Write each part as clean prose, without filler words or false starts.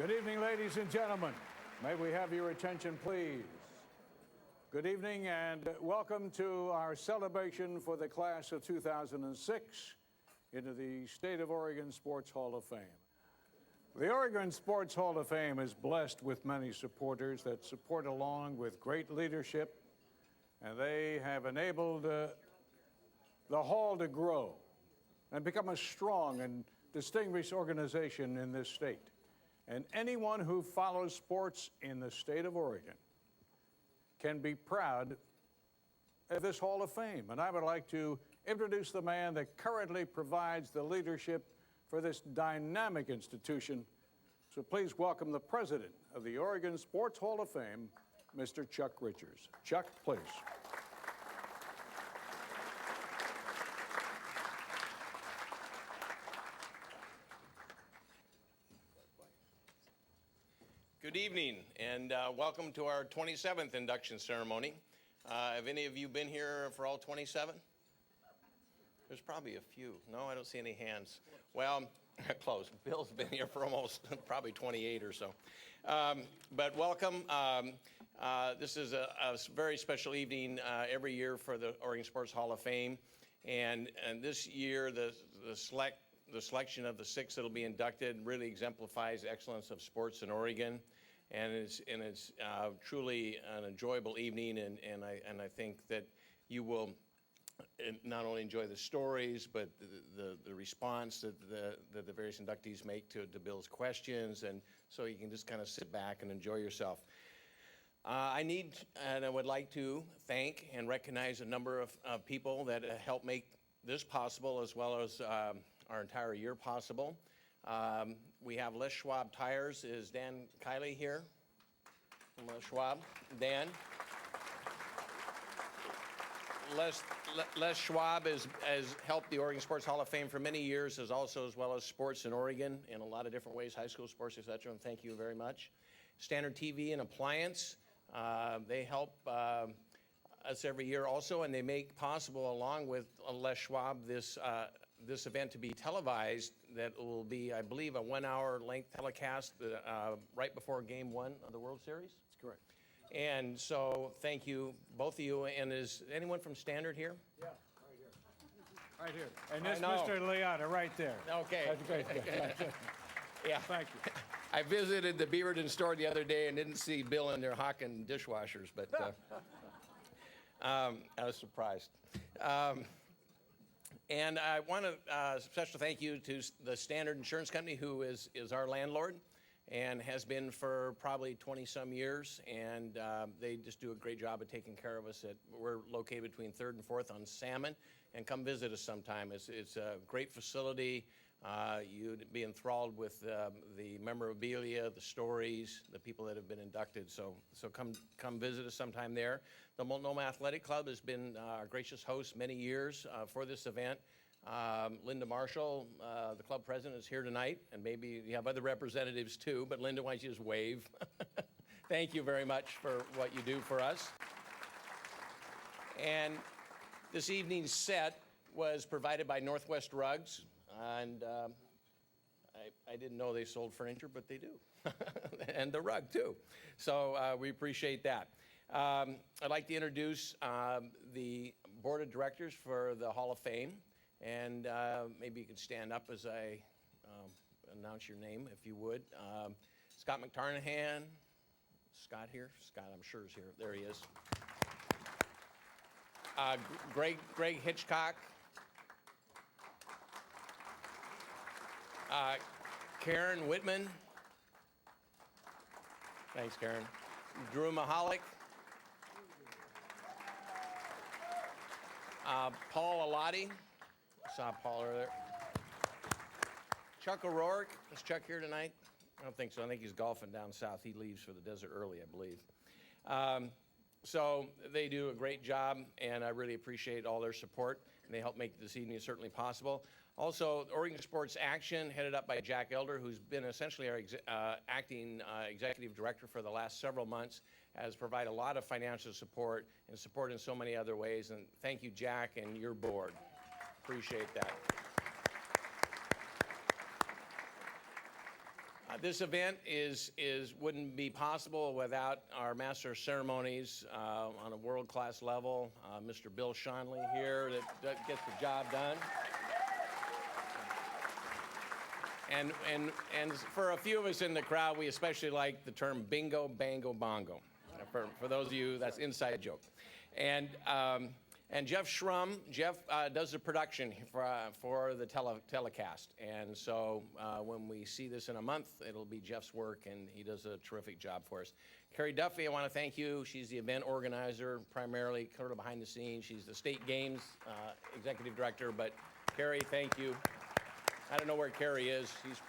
Good evening, ladies and gentlemen. May we have your attention, please? Good evening and welcome to our celebration for the class of 2006 into the State of Oregon Sports Hall of Fame. The Oregon Sports Hall of Fame is blessed with many supporters that support along with great leadership, and they have enabled the Hall to grow and become a strong and distinguished organization in this state. And anyone who follows sports in the state of Oregon can be proud of this Hall of Fame. And I would like to introduce the man that currently provides the leadership for this dynamic institution. So please welcome the president of the Oregon Sports Hall of Fame, Mr. Chuck Richards. Chuck, please. Good evening, and welcome to our 27th induction ceremony. Have any of you been here for all 27? There's probably a few. No, I don't see any hands. Well, close. Bill's been here for almost probably 28 or so. But welcome. This is a very special evening every year for the Oregon Sports Hall of Fame. And this year, the selection of the 6 that will be inducted really exemplifies the excellence of sports in Oregon. And it's truly an enjoyable evening, and I think that you will not only enjoy the stories, but the response that the various inductees make to Bill's questions, and so you can just kind of sit back and enjoy yourself. I would like to thank and recognize a number of people that help make this possible, as well as our entire year possible. We have Les Schwab Tires. Is Dan Kiley here? Les Schwab. Dan. Les Schwab has helped the Oregon Sports Hall of Fame for many years, as well as sports in Oregon in a lot of different ways, high school sports, et cetera, and thank you very much. Standard TV and Appliance, they help us every year also, and they make possible, along with Les Schwab, this event to be televised. That will be, I believe, a 1-hour length telecast right before Game 1 of the World Series. That's correct. And so thank you, both of you. And is anyone from Standard here? Yeah, right here. And this Mr. Liotta right there. Okay. That's great. Yeah. Thank you. I visited the Beaverton store the other day and didn't see Bill in there hawking dishwashers, but I was surprised. And I want a special thank you to the Standard Insurance Company, who is our landlord and has been for probably 20-some years. And they just do a great job of taking care of us. We're located between 3rd and 4th on Salmon. And come visit us sometime. It's a great facility. You'd be enthralled with the memorabilia, the stories, the people that have been inducted. So come visit us sometime there. The Multnomah Athletic Club has been our gracious host many years for this event. Linda Marshall, the club president, is here tonight, and maybe you have other representatives too, but Linda, why don't you just wave? Thank you very much for what you do for us. And this evening's set was provided by Northwest Rugs, and I didn't know they sold furniture, but they do, and the rug too. So we appreciate that. I'd like to introduce the board of directors for the Hall of Fame, and maybe you could stand up as I announce your name, if you would. Scott McTarnahan. Scott here? Scott, I'm sure, is here. There he is. Greg Hitchcock. Karen Whitman. Thanks, Karen. Drew Mahalik. Paul Alati. Saw Paul earlier. Chuck O'Rourke. Is Chuck here tonight? I don't think so. I think he's golfing down south. He leaves for the desert early, I believe. So they do a great job, and I really appreciate all their support, and they help make this evening certainly possible. Also, Oregon Sports Action, headed up by Jack Elder, who's been essentially our acting executive director for the last several months, has provided a lot of financial support and support in so many other ways. And thank you, Jack, and your board. Appreciate that. This event wouldn't be possible without our master of ceremonies on a world-class level, Mr. Bill Schonley here that gets the job done. And for a few of us in the crowd, we especially like the term bingo, bango, bongo. For those of you, that's inside joke. And Jeff Schrum, does the production for the telecast. And so when we see this in a month, it'll be Jeff's work, and he does a terrific job for us. Carrie Duffy, I want to thank you. She's the event organizer, primarily sort of behind the scenes. She's the State Games executive director. But Carrie, thank you. I don't know where Carrie is. She's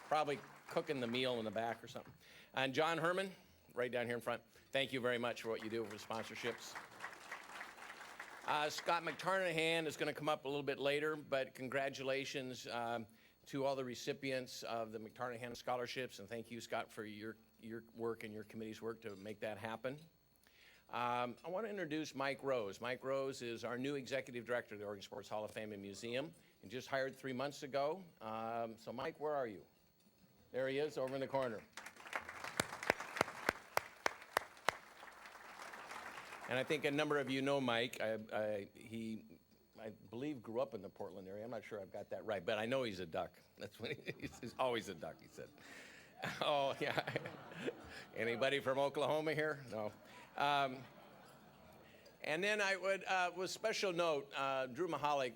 probably cooking the meal in the back or something. And John Herman, right down here in front, thank you very much for what you do for sponsorships. Scott McTarnahan is going to come up a little bit later, but congratulations to all the recipients of the McTarnahan scholarships, and thank you, Scott, for your work and your committee's work to make that happen. I want to introduce Mike Rose. Mike Rose is our new executive director of the Oregon Sports Hall of Fame and Museum, and just hired 3 months ago. So Mike, where are you? There he is, over in the corner. And I think a number of you know Mike. He, I believe, grew up in the Portland area. I'm not sure I've got that right, but I know he's a duck. That's what he's always a duck, he said. Oh, yeah. Anybody from Oklahoma here? No. And then I would, with special note, Drew Mahalik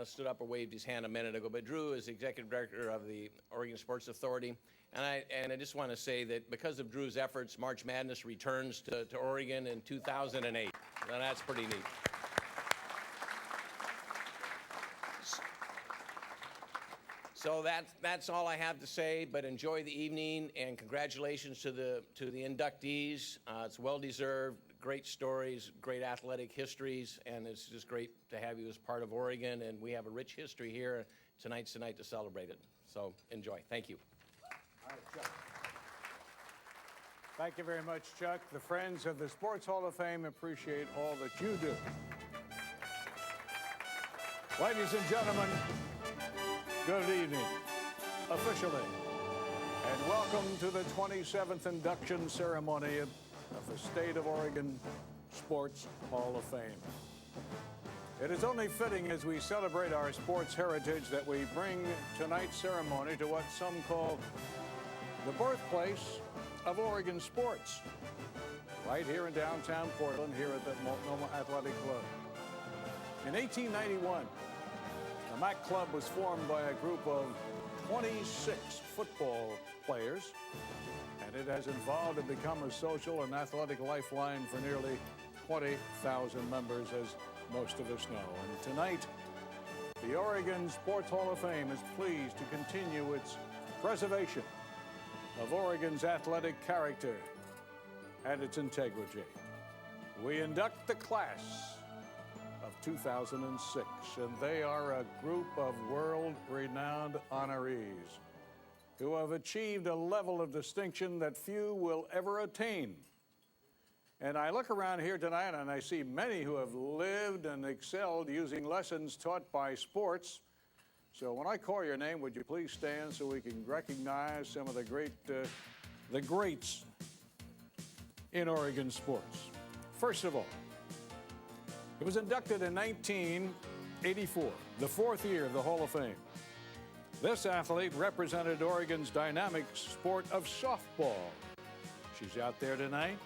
stood up and waved his hand a minute ago, but Drew is executive director of the Oregon Sports Authority. And I just want to say that because of Drew's efforts, March Madness returns to Oregon in 2008. And that's pretty neat. So that's all I have to say, but enjoy the evening, and congratulations to the inductees. It's well-deserved, great stories, great athletic histories, and it's just great to have you as part of Oregon, and we have a rich history here. Tonight's the night to celebrate it. So enjoy. Thank you. All right, Chuck. Thank you very much, Chuck. The Friends of the Sports Hall of Fame appreciate all that you do. Ladies and gentlemen, good evening, officially, and welcome to the 27th induction ceremony of the State of Oregon Sports Hall of Fame. It is only fitting as we celebrate our sports heritage that we bring tonight's ceremony to what some call the birthplace of Oregon sports, right here in downtown Portland, here at the Multnomah Athletic Club. In 1891, the MAC Club was formed by a group of 26 football players, and it has evolved and become a social and athletic lifeline for nearly 20,000 members, as most of us know. And tonight, the Oregon Sports Hall of Fame is pleased to continue its preservation of Oregon's athletic character and its integrity. We induct the class of 2006, and they are a group of world-renowned honorees who have achieved a level of distinction that few will ever attain. And I look around here tonight and I see many who have lived and excelled using lessons taught by sports. So when I call your name, would you please stand so we can recognize some of the greats in Oregon sports. First of all, it was inducted in 1984, the fourth year of the Hall of Fame. This athlete represented Oregon's dynamic sport of softball. She's out there tonight,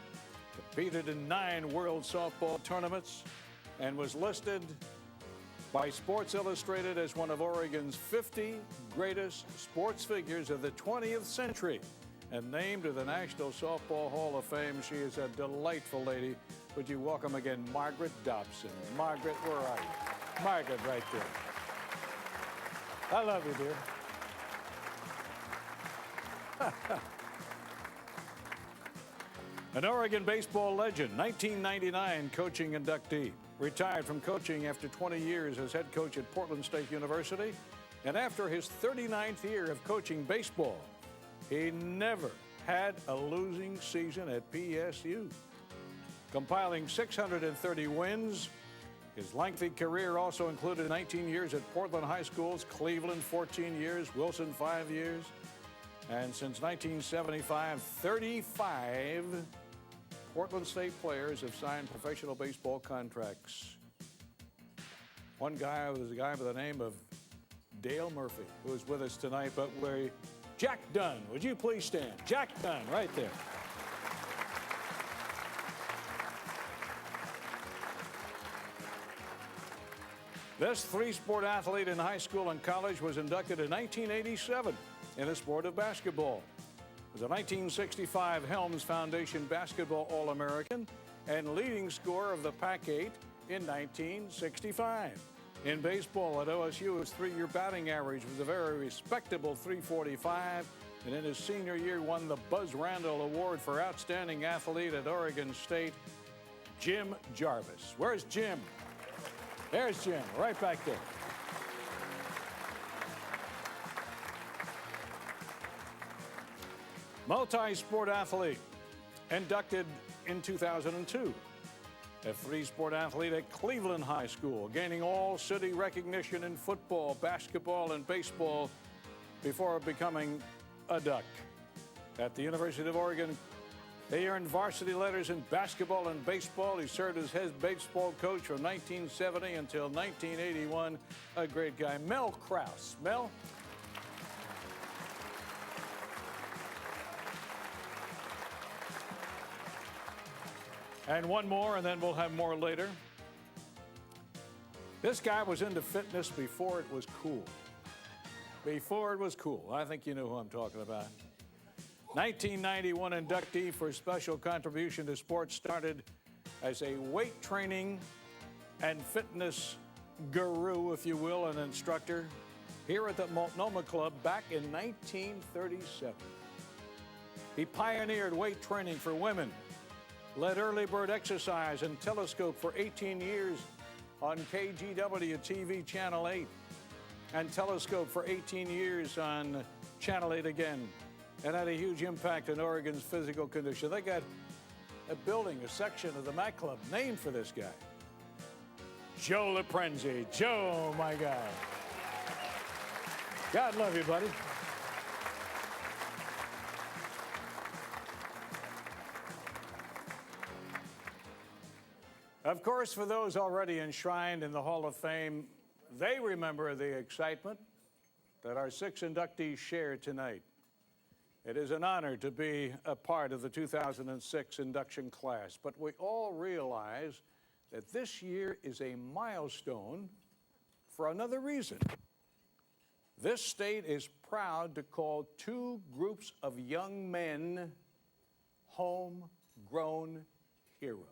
competed in 9 World Softball tournaments, and was listed by Sports Illustrated as one of Oregon's 50 greatest sports figures of the 20th century and named to the National Softball Hall of Fame. She is a delightful lady. Would you welcome again Margaret Dobson? Margaret, where are you? Margaret, right there. I love you, dear. An Oregon baseball legend, 1999 coaching inductee. Retired from coaching after 20 years as head coach at Portland State University. And after his 39th year of coaching baseball, he never had a losing season at PSU. Compiling 630 wins, his lengthy career also included 19 years at Portland High Schools, Cleveland 14 years, Wilson 5 years. And since 1975, 35 Portland State players have signed professional baseball contracts. One guy was a guy by the name of Dale Murphy, who is with us tonight, but Jack Dunn, would you please stand? Jack Dunn, right there. This three-sport athlete in high school and college was inducted in 1987 in the sport of basketball. Was a 1965 Helms Foundation Basketball All-American and leading scorer of the Pac-8 in 1965. In baseball at OSU, his three-year batting average was a very respectable .345, and in his senior year won the Buzz Randall Award for Outstanding Athlete at Oregon State. Jim Jarvis. Where's Jim? There's Jim, right back there. Multi-sport athlete, inducted in 2002. A three-sport athlete at Cleveland High School, gaining all-city recognition in football, basketball, and baseball before becoming a Duck. At the University of Oregon, he earned varsity letters in basketball and baseball. He served as head baseball coach from 1970 until 1981. A great guy. Mel Krause. Mel? And one more, and then we'll have more later. This guy was into fitness before it was cool. Before it was cool. I think you know who I'm talking about. 1991 inductee for special contribution to sports, started as a weight training and fitness guru, if you will, an instructor here at the Multnomah Club back in 1937. He pioneered weight training for women, led early bird exercise and telescope for 18 years on KGW TV Channel 8, and telescope for 18 years on Channel 8 again, and had a huge impact on Oregon's physical condition. They got a building, a section of the Mac Club named for this guy. Joe LaPrenzie. Joe, my guy. God love you, buddy. Of course, for those already enshrined in the Hall of Fame, they remember the excitement that our 6 inductees share tonight. It is an honor to be a part of the 2006 induction class, but we all realize that this year is a milestone for another reason. This state is proud to call 2 groups of young men homegrown heroes.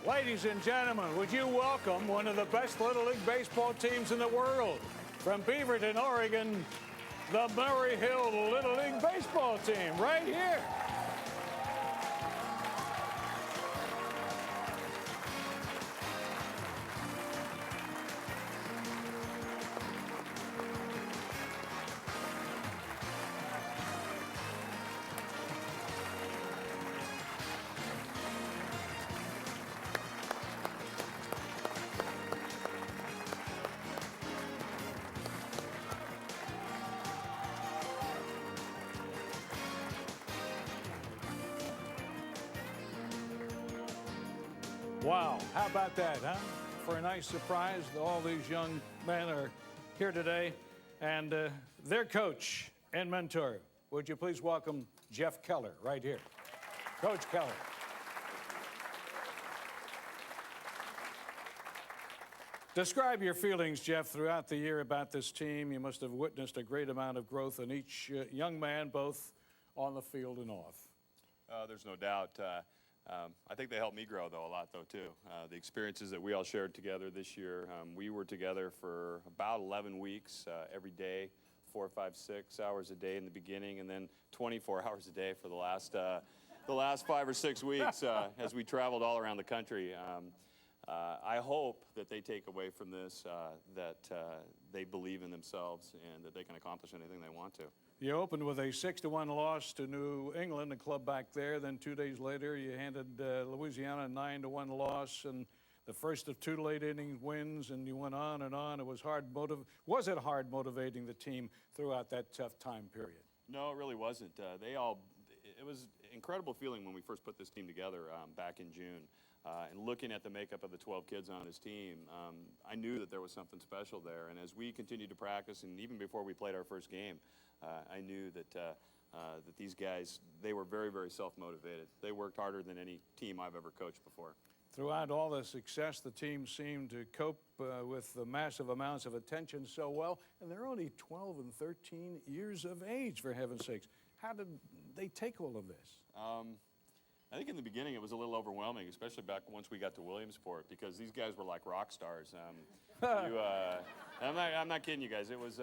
Ladies and gentlemen, would you welcome one of the best Little League baseball teams in the world? From Beaverton, Oregon, the Murray Hill Little League baseball team, right here. Wow, how about that, huh? For a nice surprise, all these young men are here today, and their coach and mentor, would you please welcome Jeff Keller right here. Coach Keller. Describe your feelings, Jeff, throughout the year about this team. You must have witnessed a great amount of growth in each young man, both on the field and off. There's no doubt. I think they helped me grow, though, a lot, though, too. The experiences that we all shared together this year, we were together for about 11 weeks, every day, 4, 5, 6 hours a day in the beginning, and then 24 hours a day for the last 5 or 6 weeks as we traveled all around the country. I hope that they take away from this that they believe in themselves and that they can accomplish anything they want to. You opened with a 6-1 loss to New England, a club back there. Then 2 days later, you handed Louisiana a 9-1 loss, and the first of 2 late inning wins, and you went on and on. It was Was it hard motivating the team throughout that tough time period? No, it really wasn't. It was an incredible feeling when we first put this team together back in June. And looking at the makeup of the 12 kids on his team, I knew that there was something special there. And as we continued to practice, and even before we played our first game, I knew that these guys, they were very, very self-motivated. They worked harder than any team I've ever coached before. Throughout all the success, the team seemed to cope with the massive amounts of attention so well. And they're only 12 and 13 years of age, for heaven's sakes. How did they take all of this? I think in the beginning it was a little overwhelming, especially back once we got to Williamsport, because these guys were like rock stars. I'm not kidding you guys. It was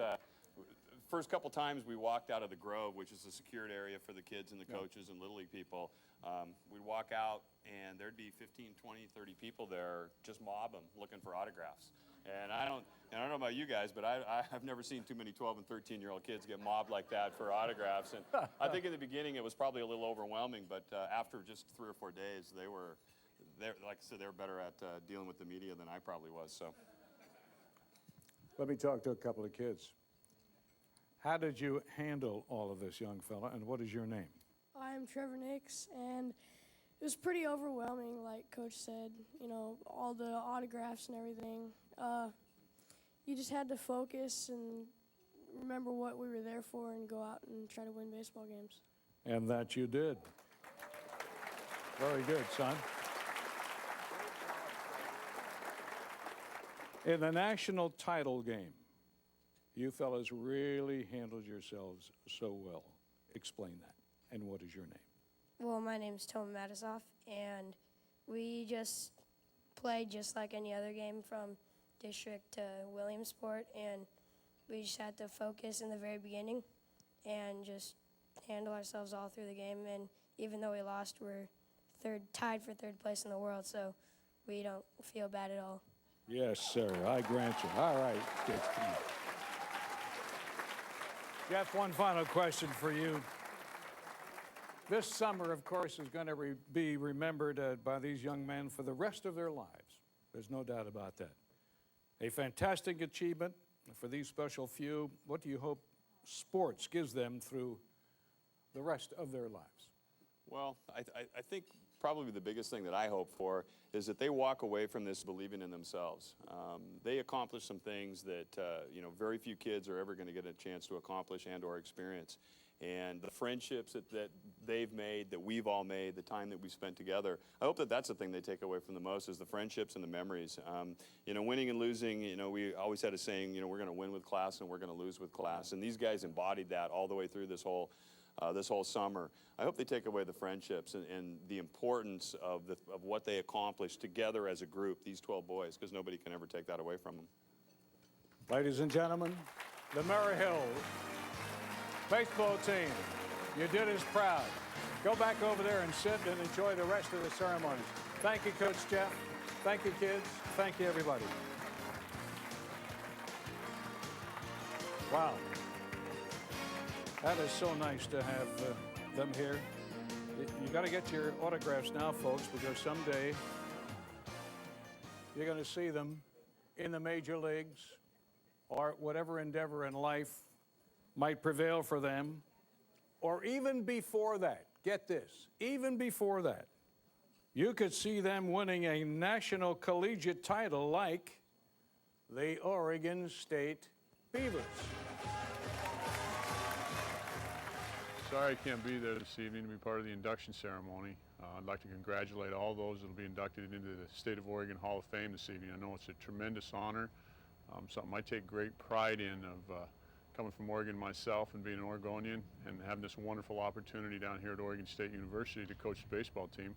first couple times we walked out of the Grove, which is a secured area for the kids and the coaches and Little League people. We'd walk out and there'd be 15, 20, 30 people there just mob them looking for autographs. And I don't know about you guys, but I've never seen too many 12 and 13-year-old kids get mobbed like that for autographs. And I think in the beginning it was probably a little overwhelming, but after just 3 or 4 days, they were like I said, they were better at dealing with the media than I probably was. So, let me talk to a couple of kids. How did you handle all of this, young fella, and what is your name? I'm Trevor Nix, and it was pretty overwhelming, like Coach said, you know, all the autographs and everything. You just had to focus and remember what we were there for and go out and try to win baseball games. And that you did. Very good, son. In the national title game, you fellas really handled yourselves so well. Explain that. And what is your name? Well, my name's Tom Matisoff, and we just played just like any other game from district to Williamsport, and we just had to focus in the very beginning and just handle ourselves all through the game. And even though we lost, we're tied for 3rd place in the world, so we don't feel bad at all. Yes, sir. I grant you. All right, kids, come on. Jeff, one final question for you. This summer, of course, is going to be remembered by these young men for the rest of their lives. There's no doubt about that. A fantastic achievement for these special few. What do you hope sports gives them through the rest of their lives? well, I think probably the biggest thing that I hope for is that they walk away from this believing in themselves. They accomplish some things that very few kids are ever going to get a chance to accomplish and or experience. And the friendships that they've made, that we've all made, the time that we spent together, I hope that that's the thing they take away from the most, is the friendships and the memories. Winning and losing, we always had a saying, we're going to win with class and we're going to lose with class. And these guys embodied that all the way through this whole summer. I hope they take away the friendships and the importance of what they accomplished together as a group, these 12 boys, because nobody can ever take that away from them. Ladies and gentlemen, the Maryhill baseball team, you did us proud. Go back over there and sit and enjoy the rest of the ceremonies. Thank you, Coach Jeff. Thank you, kids. Thank you, everybody. Wow. That is so nice to have them here. You got to get your autographs now, folks, because someday you're going to see them in the major leagues or whatever endeavor in life might prevail for them, or even before that. Get this, even before that, you could see them winning a national collegiate title like the Oregon State Beavers. Sorry I can't be there this evening to be part of the induction ceremony. I'd like to congratulate all those that will be inducted into the State of Oregon Hall of Fame this evening. I know it's a tremendous honor, something I take great pride in of coming from Oregon myself and being an Oregonian and having this wonderful opportunity down here at Oregon State University to coach the baseball team.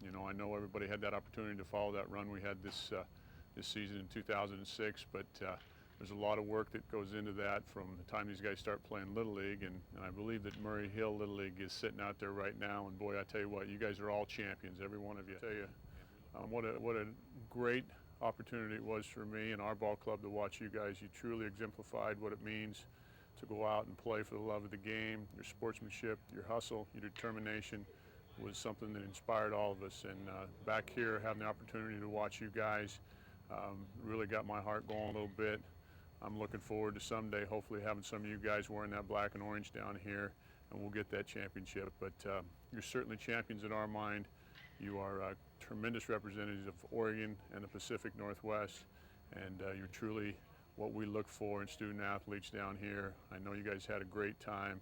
You know, I know everybody had that opportunity to follow that run we had this season in 2006, but there's a lot of work that goes into that from the time these guys start playing Little League, and I believe that Murray Hill Little League is sitting out there right now, and boy, I tell you what, you guys are all champions, every one of you. I tell you, what a great opportunity it was for me and our ball club to watch you guys. You truly exemplified what it means to go out and play for the love of the game. Your sportsmanship, your hustle, your determination was something that inspired all of us, and back here having the opportunity to watch you guys really got my heart going a little bit. I'm looking forward to someday hopefully having some of you guys wearing that black and orange down here, and we'll get that championship. But you're certainly champions in our mind. You are tremendous representatives of Oregon and the Pacific Northwest, and you're truly what we look for in student athletes down here. I know you guys had a great time.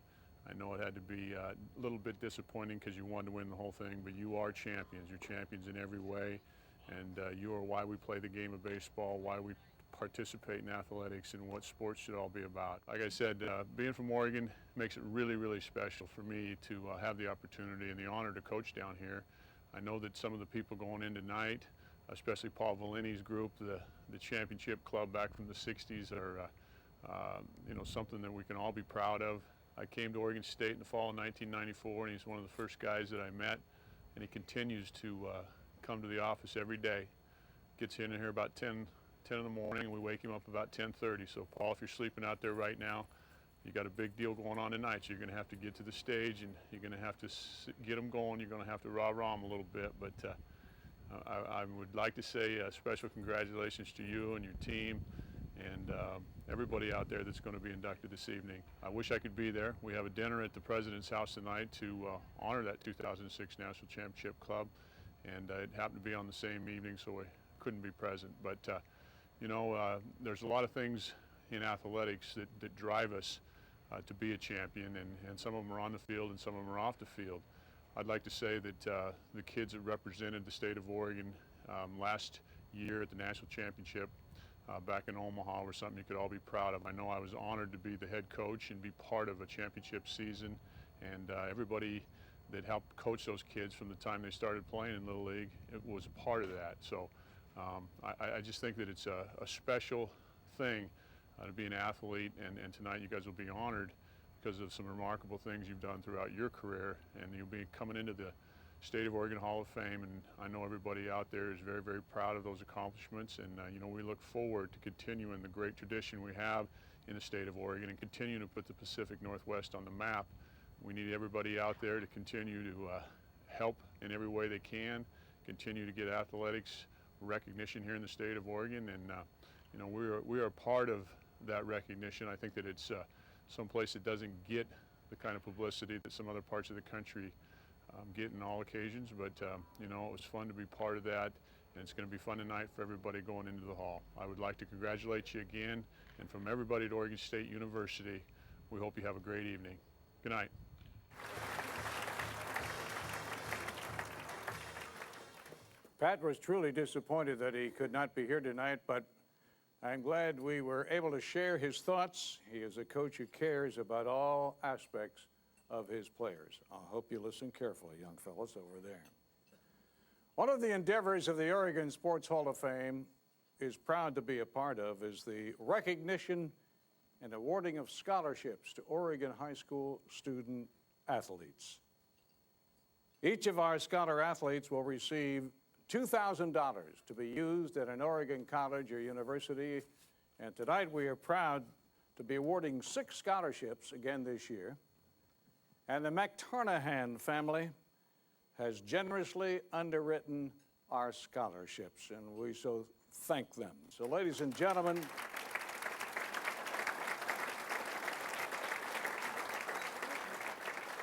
I know it had to be a little bit disappointing because you wanted to win the whole thing, but you are champions. You're champions in every way, and you are why we play the game of baseball, why we participate in athletics, and what sports should all be about. Like I said, being from Oregon makes it really, really special for me to have the opportunity and the honor to coach down here. I know that some of the people going in tonight, especially Paul Valini's group, the championship club back from the 60s, are you know, something that we can all be proud of. I came to Oregon State in the fall of 1994, and he's one of the first guys that I met, and he continues to come to the office every day. Gets in here about 10 in the morning, and we wake him up about 10:30. So Paul, if you're sleeping out there right now, you got a big deal going on tonight. So you're going to have to get to the stage, and you're going to have to get them going. You're going to have to rah-rah them a little bit. But I would like to say a special congratulations to you and your team and everybody out there that's going to be inducted this evening. I wish I could be there. We have a dinner at the President's house tonight to honor that 2006 National Championship Club, and it happened to be on the same evening, so I couldn't be present. But you know, there's a lot of things in athletics that drive us to be a champion, and some of them are on the field and some of them are off the field. I'd like to say that the kids that represented the state of Oregon last year at the national championship back in Omaha were something you could all be proud of. I know I was honored to be the head coach and be part of a championship season, and everybody that helped coach those kids from the time they started playing in Little League, it was a part of that. So I just think that it's a special thing to be an athlete, and tonight you guys will be honored because of some remarkable things you've done throughout your career, and you'll be coming into the State of Oregon Hall of Fame, and I know everybody out there is very, very proud of those accomplishments, and you know, we look forward to continuing the great tradition we have in the state of Oregon and continuing to put the Pacific Northwest on the map. We need everybody out there to continue to help in every way they can, continue to get athletics recognition here in the state of Oregon, and you know, we are part of that recognition. I think that it's someplace that doesn't get the kind of publicity that some other parts of the country get in all occasions, but you know, it was fun to be part of that, and it's going to be fun tonight for everybody going into the hall. I would like to congratulate you again, and from everybody at Oregon State University, we hope you have a great evening. Good night. Pat was truly disappointed that he could not be here tonight, but I'm glad we were able to share his thoughts. He is a coach who cares about all aspects of his players. I hope you listen carefully, young fellas over there. One of the endeavors of the Oregon Sports Hall of Fame is proud to be a part of is the recognition and awarding of scholarships to Oregon high school student athletes. Each of our scholar athletes will receive $2,000 to be used at an Oregon college or university, and tonight we are proud to be awarding 6 scholarships again this year. And the McTarnahan family has generously underwritten our scholarships, and we so thank them. So, ladies and gentlemen,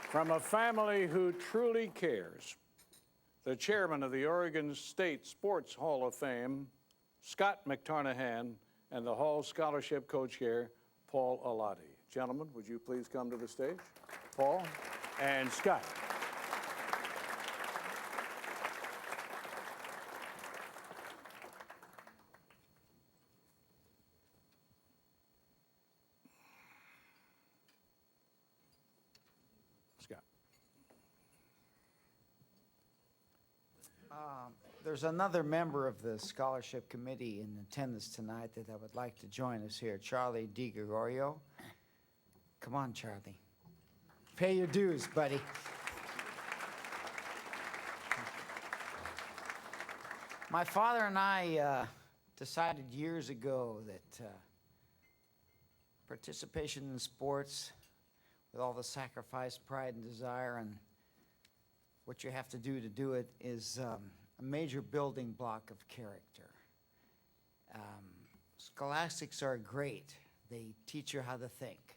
from a family who truly cares, the chairman of the Oregon State Sports Hall of Fame, Scott McTarnahan, and the Hall Scholarship Co-Chair, Paul Alati. Gentlemen, would you please come to the stage? Paul, and Scott. Scott. There's another member of the scholarship committee in attendance tonight that I would like to join us here, Charlie DiGregorio. Come on, Charlie. Pay your dues, buddy. My father and I decided years ago that participation in sports, with all the sacrifice, pride, and desire, and what you have to do it, is a major building block of character. Scholastics are great. They teach you how to think.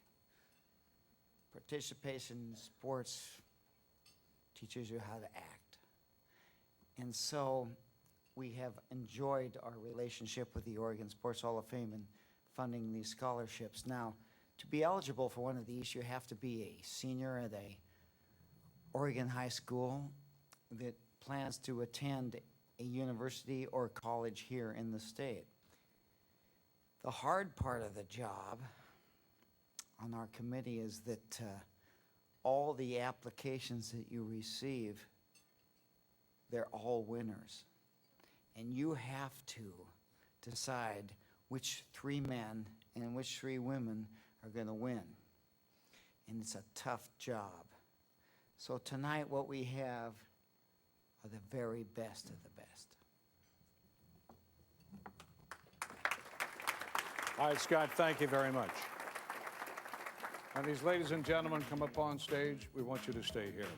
Participation in sports teaches you how to act. And so we have enjoyed our relationship with the Oregon Sports Hall of Fame in funding these scholarships. Now, to be eligible for one of these, you have to be a senior at a Oregon high school that plans to attend a university or college here in the state. The hard part of the job on our committee is that all the applications that you receive, they're all winners. And you have to decide which 3 men and which 3 women are going to win. And it's a tough job. So tonight what we have are the very best of the best. All right, Scott, thank you very much. Now, these ladies and gentlemen come up on stage. We want you to stay here.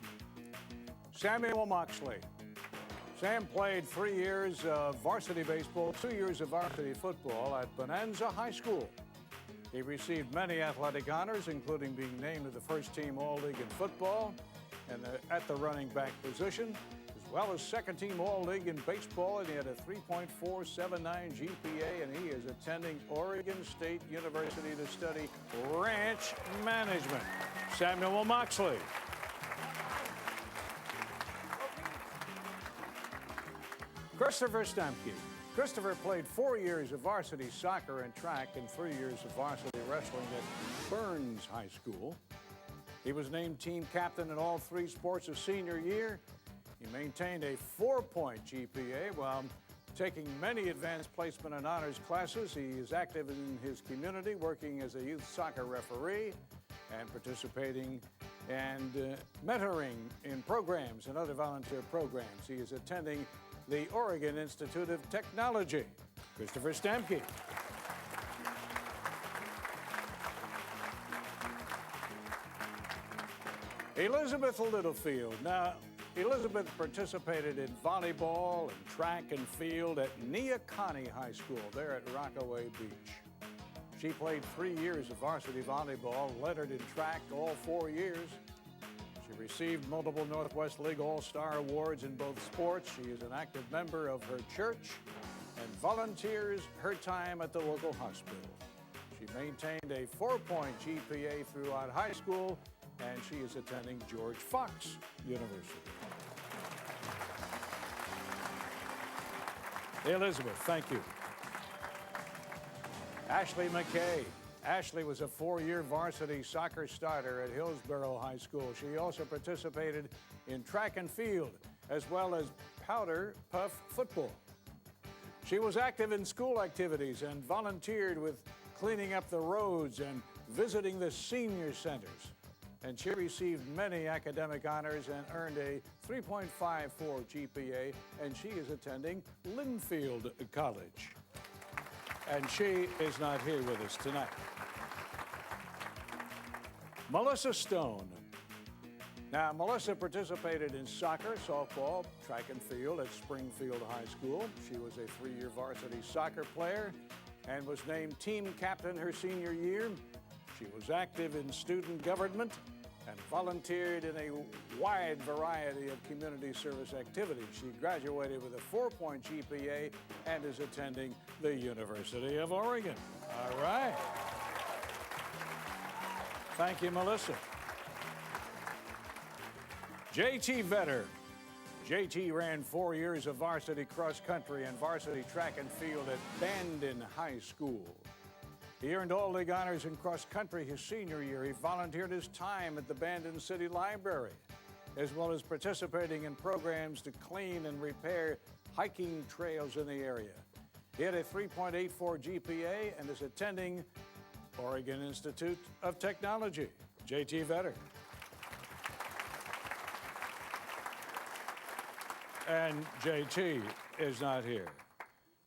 Samuel Moxley. Sam played 3 years of varsity baseball, 2 years of varsity football at Bonanza High School. He received many athletic honors, including being named to the first team All-League in football and at the running back position, as well as second team All-League in baseball, and he had a 3.479 GPA, and he is attending Oregon State University to study ranch management. Samuel Moxley. Christopher Stemke. Christopher played 4 years of varsity soccer and track and 3 years of varsity wrestling at Burns High School. He was named team captain in all 3 sports his senior year. He maintained a 4-point GPA while taking many advanced placement and honors classes. He is active in his community, working as a youth soccer referee and participating and mentoring in programs and other volunteer programs. He is attending the Oregon Institute of Technology. Christopher Stemke. Elizabeth Littlefield. Now, Elizabeth participated in volleyball and track and field at Neocani High School there at Rockaway Beach. She played 3 years of varsity volleyball, lettered in track all 4 years. She received multiple Northwest League All-Star awards in both sports. She is an active member of her church and volunteers her time at the local hospital. She maintained a 4-point GPA throughout high school, and she is attending George Fox University. Elizabeth, thank you. Ashley McKay. Ashley was a 4-year varsity soccer starter at Hillsborough High School. She also participated in track and field, as well as powder puff football. She was active in school activities and volunteered with cleaning up the roads and visiting the senior centers. And she received many academic honors and earned a 3.54 GPA, and she is attending Linfield College. And she is not here with us tonight. Melissa Stone. Now, Melissa participated in soccer, softball, track and field at Springfield High School. She was a 3-year varsity soccer player and was named team captain her senior year. She was active in student government and volunteered in a wide variety of community service activities. She graduated with a 4-point GPA and is attending the University of Oregon. All right. Thank you, Melissa. JT Vetter. JT ran 4 years of varsity cross country and varsity track and field at Bandon High School. He earned all league honors in cross country his senior year. He volunteered his time at the Bandon City Library, as well as participating in programs to clean and repair hiking trails in the area. He had a 3.84 GPA and is attending Oregon Institute of Technology. JT Vetter. And JT is not here.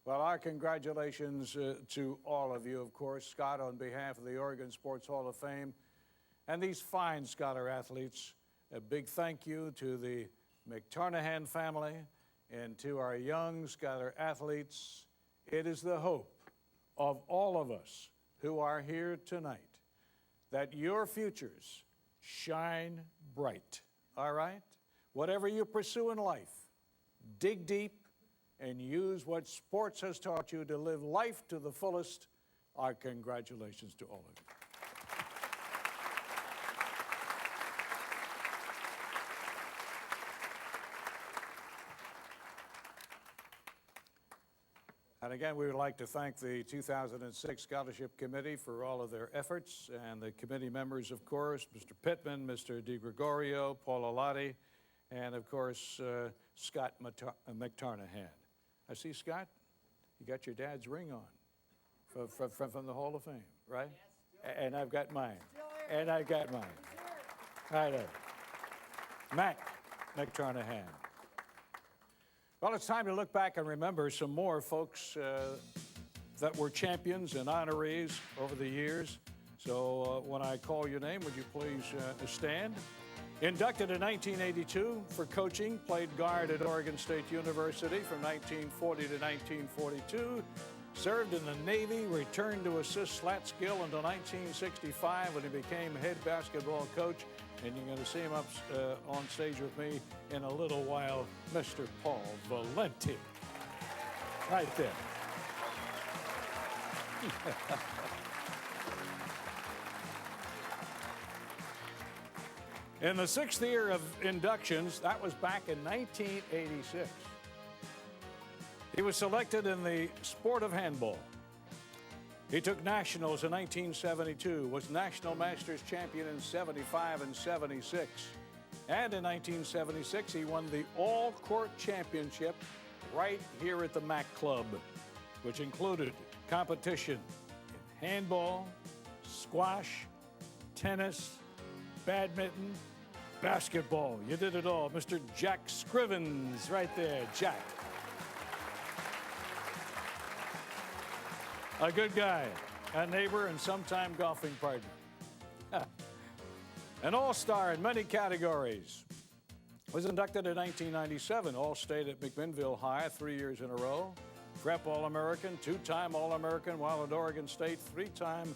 Well, our congratulations to all of you, of course. Scott, on behalf of the Oregon Sports Hall of Fame and these fine scholar athletes, a big thank you to the McTarnahan family and to our young scholar athletes. It is the hope of all of us who are here tonight that your futures shine bright, all right? Whatever you pursue in life, dig deep and use what sports has taught you to live life to the fullest. Our congratulations to all of you. And again, we would like to thank the 2006 Scholarship Committee for all of their efforts, and the committee members, of course, Mr. Pittman, Mr. DiGregorio, Paul Alati, and of course, Scott McTarnahan. I see, Scott, you got your dad's ring on from the Hall of Fame, right? Yes. And I've got mine. And I've got mine. Right there. Mac McTarnahan. Well, it's time to look back and remember some more folks that were champions and honorees over the years. So when I call your name, would you please stand? Inducted in 1982 for coaching, played guard at Oregon State University from 1940 to 1942, served in the Navy, returned to assist Slatskill until 1965 when he became head basketball coach. And you're going to see him up on stage with me in a little while, Mr. Paul Valenti. Right there. In the 6th year of inductions, that was back in 1986, he was selected in the sport of handball. He took nationals in 1972, was National Masters champion in 75 and 76. And in 1976, he won the All-Court Championship right here at the Mac Club, which included competition in handball, squash, tennis, badminton, basketball. You did it all. Mr. Jack Scrivens, right there, Jack. A good guy, a neighbor, and sometime golfing partner. An all-star in many categories. Was inducted in 1997, All-State at McMinnville High 3 years in a row. Prep All-American, 2-time All-American while at Oregon State, 3-time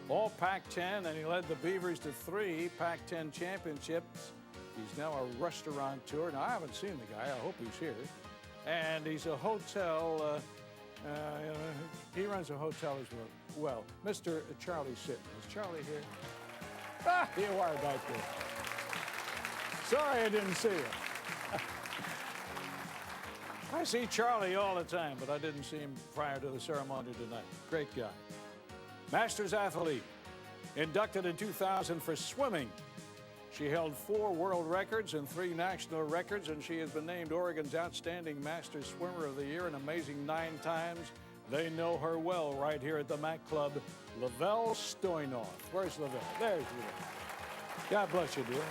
All-Pac-10, and he led the Beavers to 3 Pac-10 championships. He's now a restaurateur. Now, I haven't seen the guy. I hope he's here. And he's a hotel... he runs a hotel as well. Mr. Charlie Sitton. Is Charlie here? Ah, you are back there. Sorry I didn't see you. I see Charlie all the time, but I didn't see him prior to the ceremony tonight. Great guy. Masters athlete. Inducted in 2000 for swimming. She held 4 world records and 3 national records, and she has been named Oregon's Outstanding Masters Swimmer of the Year an amazing 9 times. They know her well right here at the Mac Club. Lavelle Stoynoff. Where's Lavelle? There's Lavelle. God bless you, dear.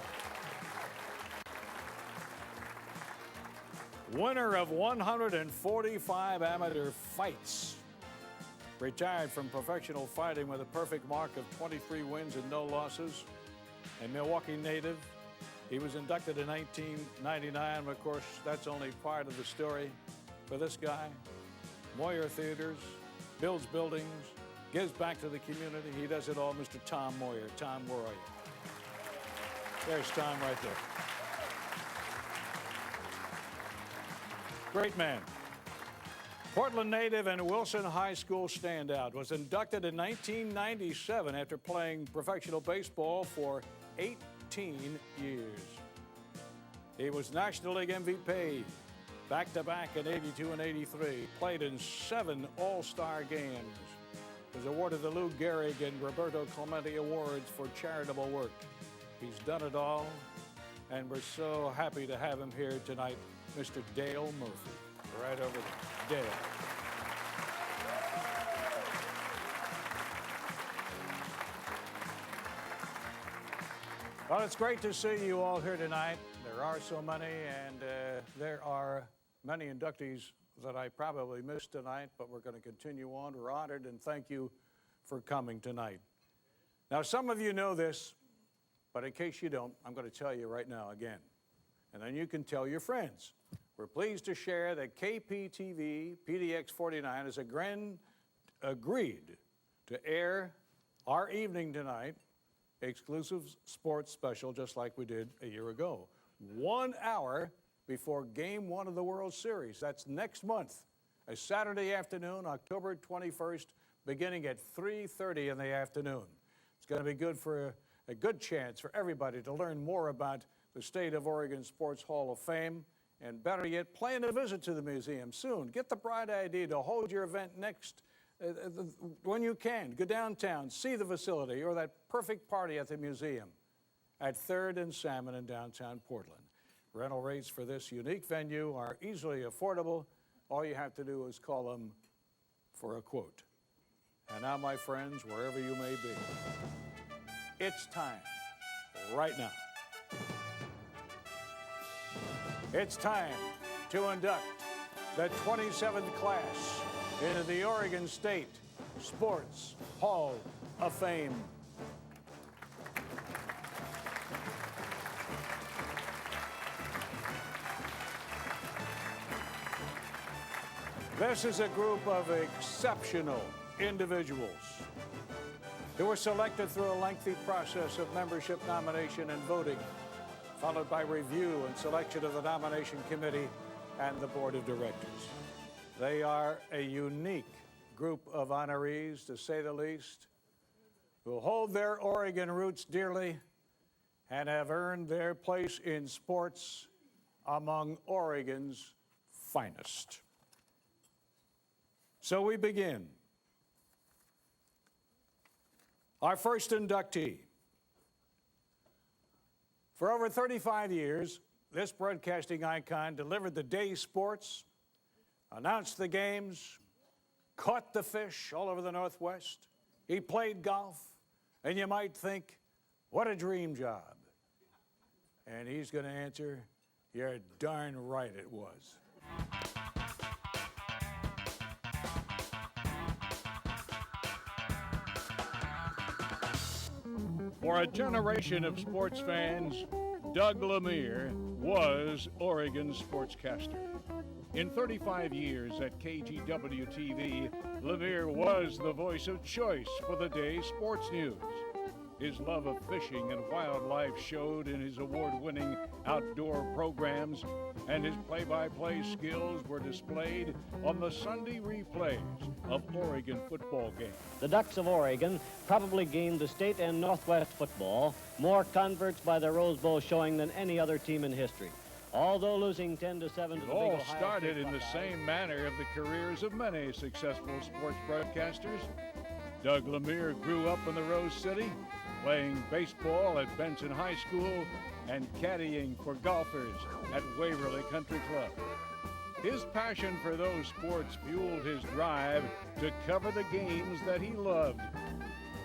Winner of 145 amateur fights. Retired from professional fighting with a perfect mark of 23 wins and no losses. A Milwaukee native. He was inducted in 1999. Of course, that's only part of the story for this guy. Moyer Theaters, builds buildings, gives back to the community. He does it all, Mr. Tom Moyer. Tom, where are you? There's Tom right there. Great man. Portland native and Wilson High School standout. Was inducted in 1997 after playing professional baseball for 18 years. He was National League MVP, back-to-back in 82 and 83. Played in 7 All-Star games. Was awarded the Lou Gehrig and Roberto Clemente Awards for charitable work. He's done it all, and we're so happy to have him here tonight, Mr. Dale Murphy. Right over there. Dale. Well, it's great to see you all here tonight. There are so many, and there are many inductees that I probably missed tonight, but we're going to continue on. We're honored, and thank you for coming tonight. Now, some of you know this, but in case you don't, I'm going to tell you right now again, and then you can tell your friends. We're pleased to share that KPTV PDX 49 has agreed to air our evening tonight exclusive sports special, just like we did a year ago. 1 hour before Game 1 of the World Series. That's next month, a Saturday afternoon, October 21st, beginning at 3:30 in the afternoon. It's going to be good for a good chance for everybody to learn more about the State of Oregon Sports Hall of Fame, and better yet, plan a visit to the museum soon. Get the bright idea to hold your event next when you can. Go downtown, see the facility, or that perfect party at the museum at 3rd and Salmon in downtown Portland. Rental rates for this unique venue are easily affordable. All you have to do is call them for a quote. And now, my friends, wherever you may be, it's time right now. It's time to induct the 27th class into the Oregon State Sports Hall of Fame. This is a group of exceptional individuals who were selected through a lengthy process of membership nomination and voting, followed by review and selection of the nomination committee and the board of directors. They are a unique group of honorees, to say the least, who hold their Oregon roots dearly and have earned their place in sports among Oregon's finest. So we begin. Our first inductee. For over 35 years, this broadcasting icon delivered the day's sports, announced the games, caught the fish all over the Northwest. He played golf, and you might think, what a dream job. And he's going to answer, you're darn right it was. For a generation of sports fans, Doug Lemire was Oregon's sportscaster. In 35 years at KGW-TV, Lemire was the voice of choice for the day's sports news. His love of fishing and wildlife showed in his award-winning outdoor programs, and his play-by-play skills were displayed on the Sunday replays of Oregon football games. The Ducks of Oregon probably gained the state and Northwest football more converts by the Rose Bowl showing than any other team in history. Although losing 10-7 to the Big All Ohio started State in the Buckeyes. same manner of the careers of many successful sports broadcasters. Doug Lemire grew up in the Rose City, playing baseball at Benson High School and caddying for golfers at Waverly Country Club. His passion for those sports fueled his drive to cover the games that he loved.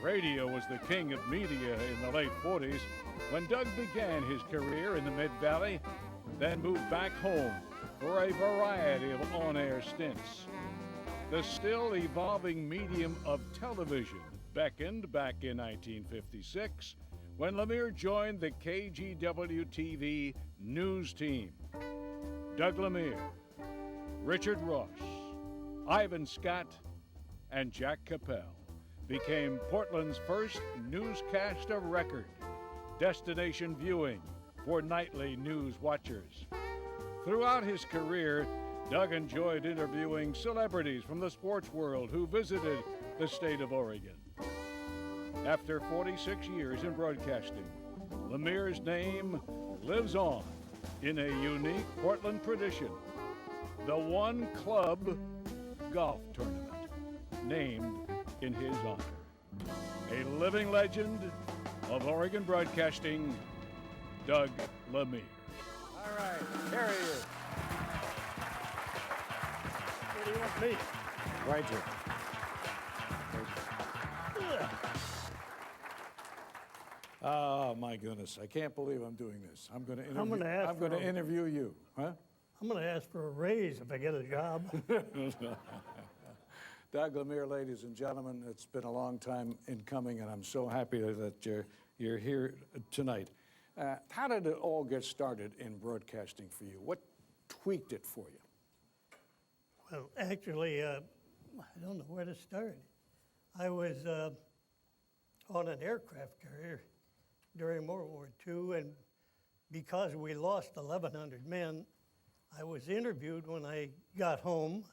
Radio was the king of media in the late 40s when Doug began his career in the Mid-Valley, then moved back home for a variety of on-air stints. The still evolving medium of television beckoned back in 1956 when Lemire joined the KGW-TV news team. Doug Lemire, Richard Ross, Ivan Scott, and Jack Capel became Portland's first newscast of record, destination viewing for nightly news watchers. Throughout his career, Doug enjoyed interviewing celebrities from the sports world who visited the state of Oregon. After 46 years in broadcasting, Lemire's name lives on in a unique Portland tradition, the One Club Golf Tournament, named in his honor. A living legend of Oregon broadcasting, Doug Lemire. All right, here he is. Where do you want me? Right here. Oh my goodness! I can't believe I'm doing this. I'm going to interview. gonna ask I'm going to for a- interview you, huh? I'm going to ask for a raise if I get a job. Doug Lemire, ladies and gentlemen, it's been a long time in coming, and I'm so happy that you're here tonight. How did it all get started in broadcasting for you? What tweaked it for you? Well, actually, I don't know where to start. I was on an aircraft carrier during World War II, and because we lost 1,100 men, I was interviewed when I got home,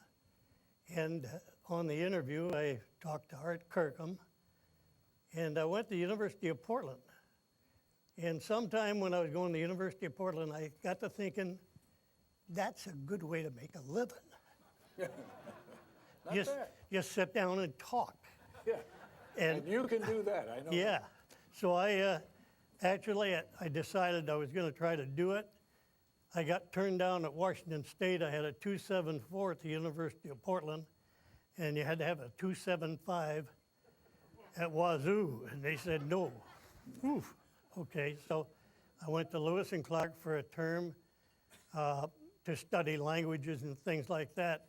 and on the interview, I talked to Art Kirkham, and I went to the University of Portland. And sometime when I was going to the University of Portland, I got to thinking, that's a good way to make a living. Just sit down and talk. Yeah, and you can do that, I know. Yeah. So I decided I was going to try to do it. I got turned down at Washington State. I had a 2.74 at the University of Portland, and you had to have a 2.75 at Wazoo, and they said no. Oof. Okay, so I went to Lewis and Clark for a term to study languages and things like that.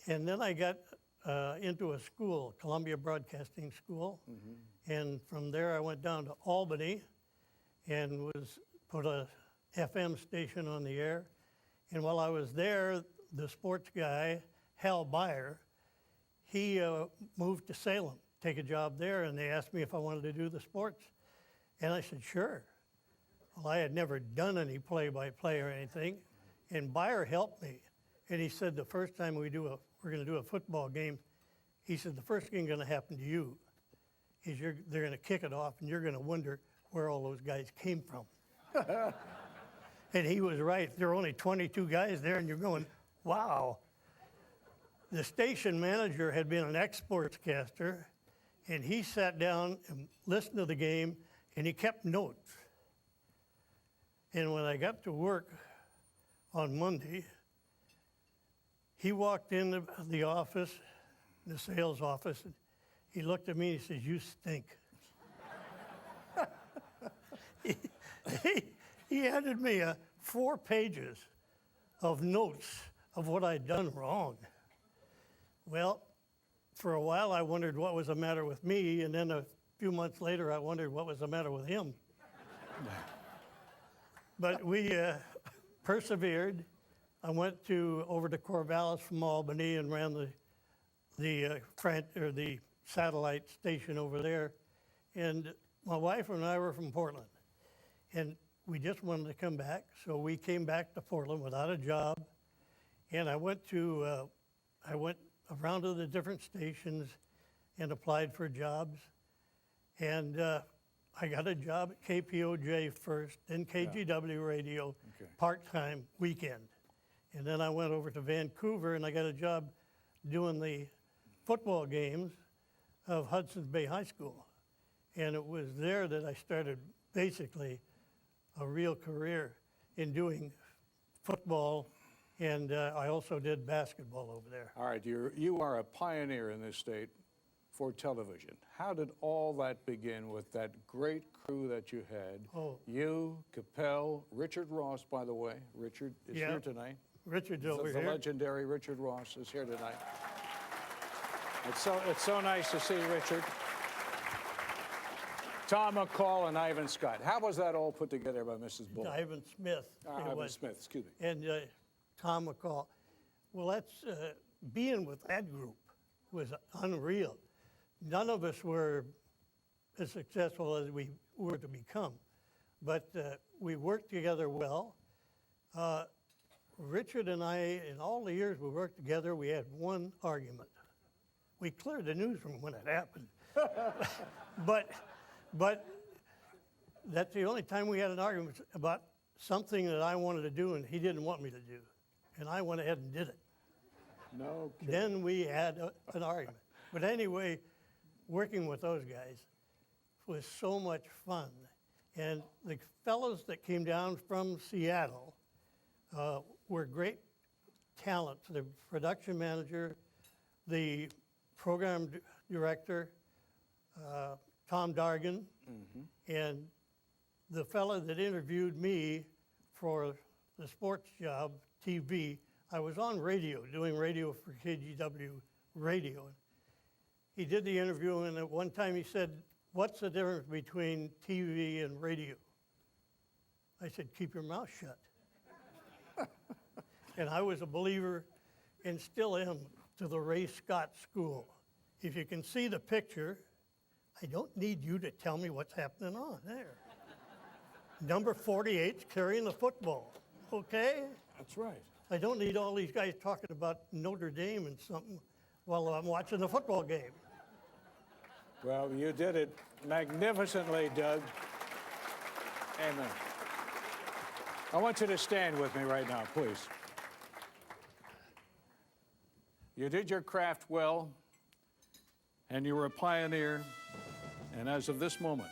And then I got into a school, Columbia Broadcasting School, and from there I went down to Albany and was put a FM station on the air. And while I was there, the sports guy, Hal Byer, he moved to Salem, take a job there, and they asked me if I wanted to do the sports. And I said, sure. Well, I had never done any play-by-play or anything, and Byer helped me. And he said, the first time we're going to do a football game, he said, the first thing going to happen to you is they're going to kick it off, and you're going to wonder where all those guys came from. And he was right. There were only 22 guys there, and you're going, wow. The station manager had been an ex-sportscaster, and he sat down and listened to the game, and he kept notes. And when I got to work on Monday, he walked in the office, the sales office, and he looked at me and he says, you stink. He handed me 4 pages of notes of what I'd done wrong. Well, for a while I wondered what was the matter with me, and then a few months later I wondered what was the matter with him. But we persevered. I went over to Corvallis from Albany and ran the satellite station over there. And my wife and I were from Portland. And we just wanted to come back, so we came back to Portland without a job. And I went around to the different stations and applied for jobs. And I got a job at KPOJ first, then KGW Radio, part-time weekend. And then I went over to Vancouver and I got a job doing the football games of Hudson's Bay High School. And it was there that I started basically a real career in doing football, and I also did basketball over there. All right, you are a pioneer in this state for television. How did all that begin with that great crew that you had? Oh. You, Capel, Richard Ross, by the way. Richard is Yeah. here tonight. Richard's over The here. legendary Richard Ross is here tonight. It's so nice to see Richard. Tom McCall and Ivan Scott. How was that all put together by Mrs. Bull? Ivan Smith. it Ivan was. Smith, excuse me. And Tom McCall. Well, that's being with that group was unreal. None of us were as successful as we were to become, but we worked together well. Richard and I, in all the years we worked together, we had one argument. We cleared the newsroom when it happened. but that's the only time we had an argument about something that I wanted to do and he didn't want me to do. And I went ahead and did it. No kidding. Then we had an argument. But anyway, working with those guys was so much fun. And the fellows that came down from Seattle were great talent. The production manager, the program director, Tom Dargan, and the fellow that interviewed me for the sports job, TV. I was on radio, doing radio for KGW radio. He did the interview, and at one time he said, "What's the difference between TV and radio?" I said, "Keep your mouth shut." And I was a believer, and still am, to the Ray Scott School. If you can see the picture, I don't need you to tell me what's happening on there. Number 48's carrying the football, okay? That's right. I don't need all these guys talking about Notre Dame and something while I'm watching the football game. Well, you did it magnificently, Doug. Amen. I want you to stand with me right now, please. You did your craft well, and you were a pioneer. And as of this moment,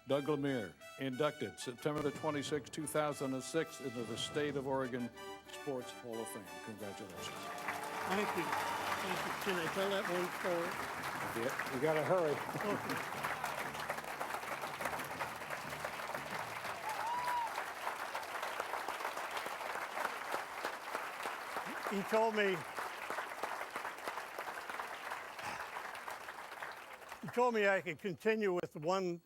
Doug Lemire, inducted September the 26th, 2006, into the State of Oregon Sports Hall of Fame. Congratulations. Thank you. Thank you. Can I tell that one story? Yeah, you got to hurry. Okay. He told me I could continue with one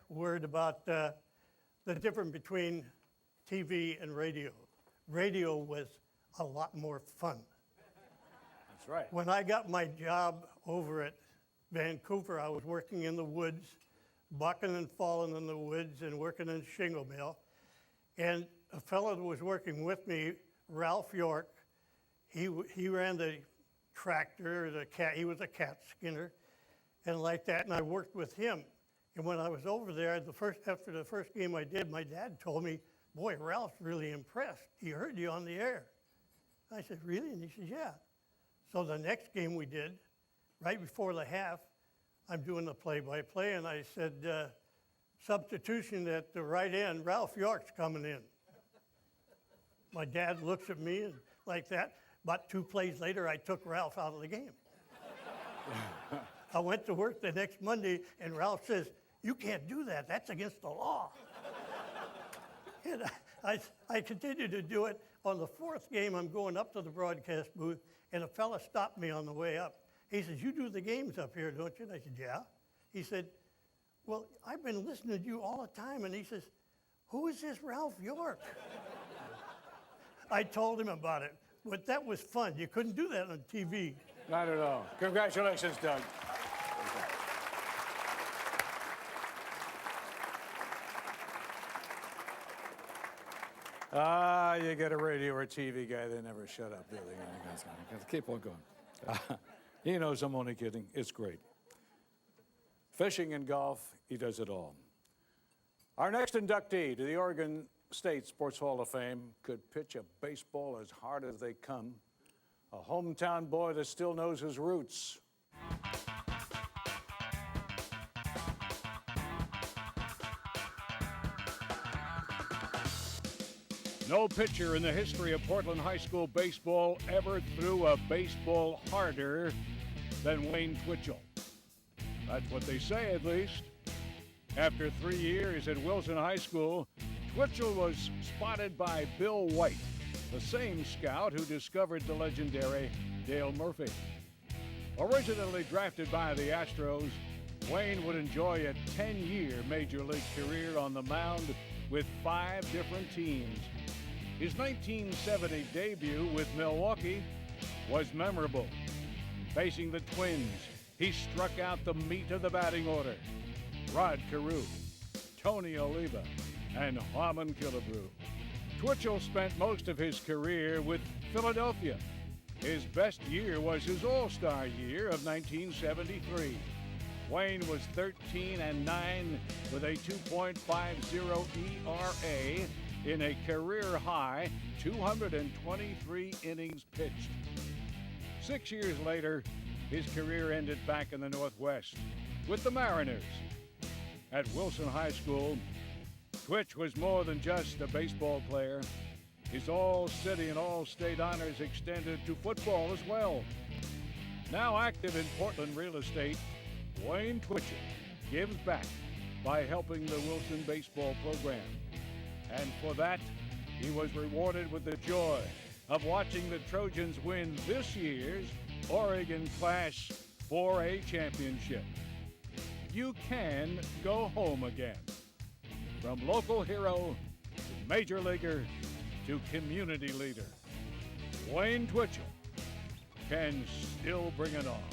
word about the difference between TV and radio. Radio was a lot more fun. That's right. When I got my job over at Vancouver, I was working in the woods, bucking and falling in the woods and working in a shingle mill. And a fellow that was working with me, Ralph York, he ran the tractor, he was a cat skinner, and like that, and I worked with him. And when I was over there, after the first game I did, my dad told me, "Boy, Ralph's really impressed. He heard you on the air." I said, "Really?" And he said, "Yeah." So the next game we did, right before the half, I'm doing the play-by-play, and I said, "Substitution at the right end, Ralph York's coming in." My dad looks at me and like that. About 2 plays later, I took Ralph out of the game. I went to work the next Monday, and Ralph says, "You can't do that. That's against the law." And I continued to do it. On the 4th game, I'm going up to the broadcast booth, and a fella stopped me on the way up. He says, "You do the games up here, don't you?" And I said, "Yeah." He said, "Well, I've been listening to you all the time." And he says, "Who is this Ralph York?" I told him about it, but that was fun. You couldn't do that on TV. Not at all. Congratulations, Doug. You get a radio or TV guy, they never shut up, do they? Keep on going. He knows I'm only kidding. It's great. Fishing and golf, he does it all. Our next inductee to the Oregon State Sports Hall of Fame could pitch a baseball as hard as they come. A hometown boy that still knows his roots. No pitcher in the history of Portland High School baseball ever threw a baseball harder than Wayne Twitchell. That's what they say, at least. After 3 years at Wilson High School, Twitchell was spotted by Bill White, the same scout who discovered the legendary Dale Murphy. Originally drafted by the Astros, Wayne would enjoy a 10-year major league career on the mound with 5 different teams. His 1970 debut with Milwaukee was memorable. Facing the Twins, he struck out the meat of the batting order: Rod Carew, Tony Oliva, and Harmon Killebrew. Twitchell spent most of his career with Philadelphia. His best year was his All-Star year of 1973. Wayne was 13-9 with a 2.50 ERA in a career-high 223 innings pitched. 6 years later, his career ended back in the Northwest with the Mariners. At Wilson High School, Twitch was more than just a baseball player. His all-city and all-state honors extended to football as well. Now active in Portland real estate, Wayne Twitchell gives back by helping the Wilson baseball program. And for that, he was rewarded with the joy of watching the Trojans win this year's Oregon Class 4A championship. You can go home again. From local hero to major leaguer to community leader, Wayne Twitchell can still bring it on.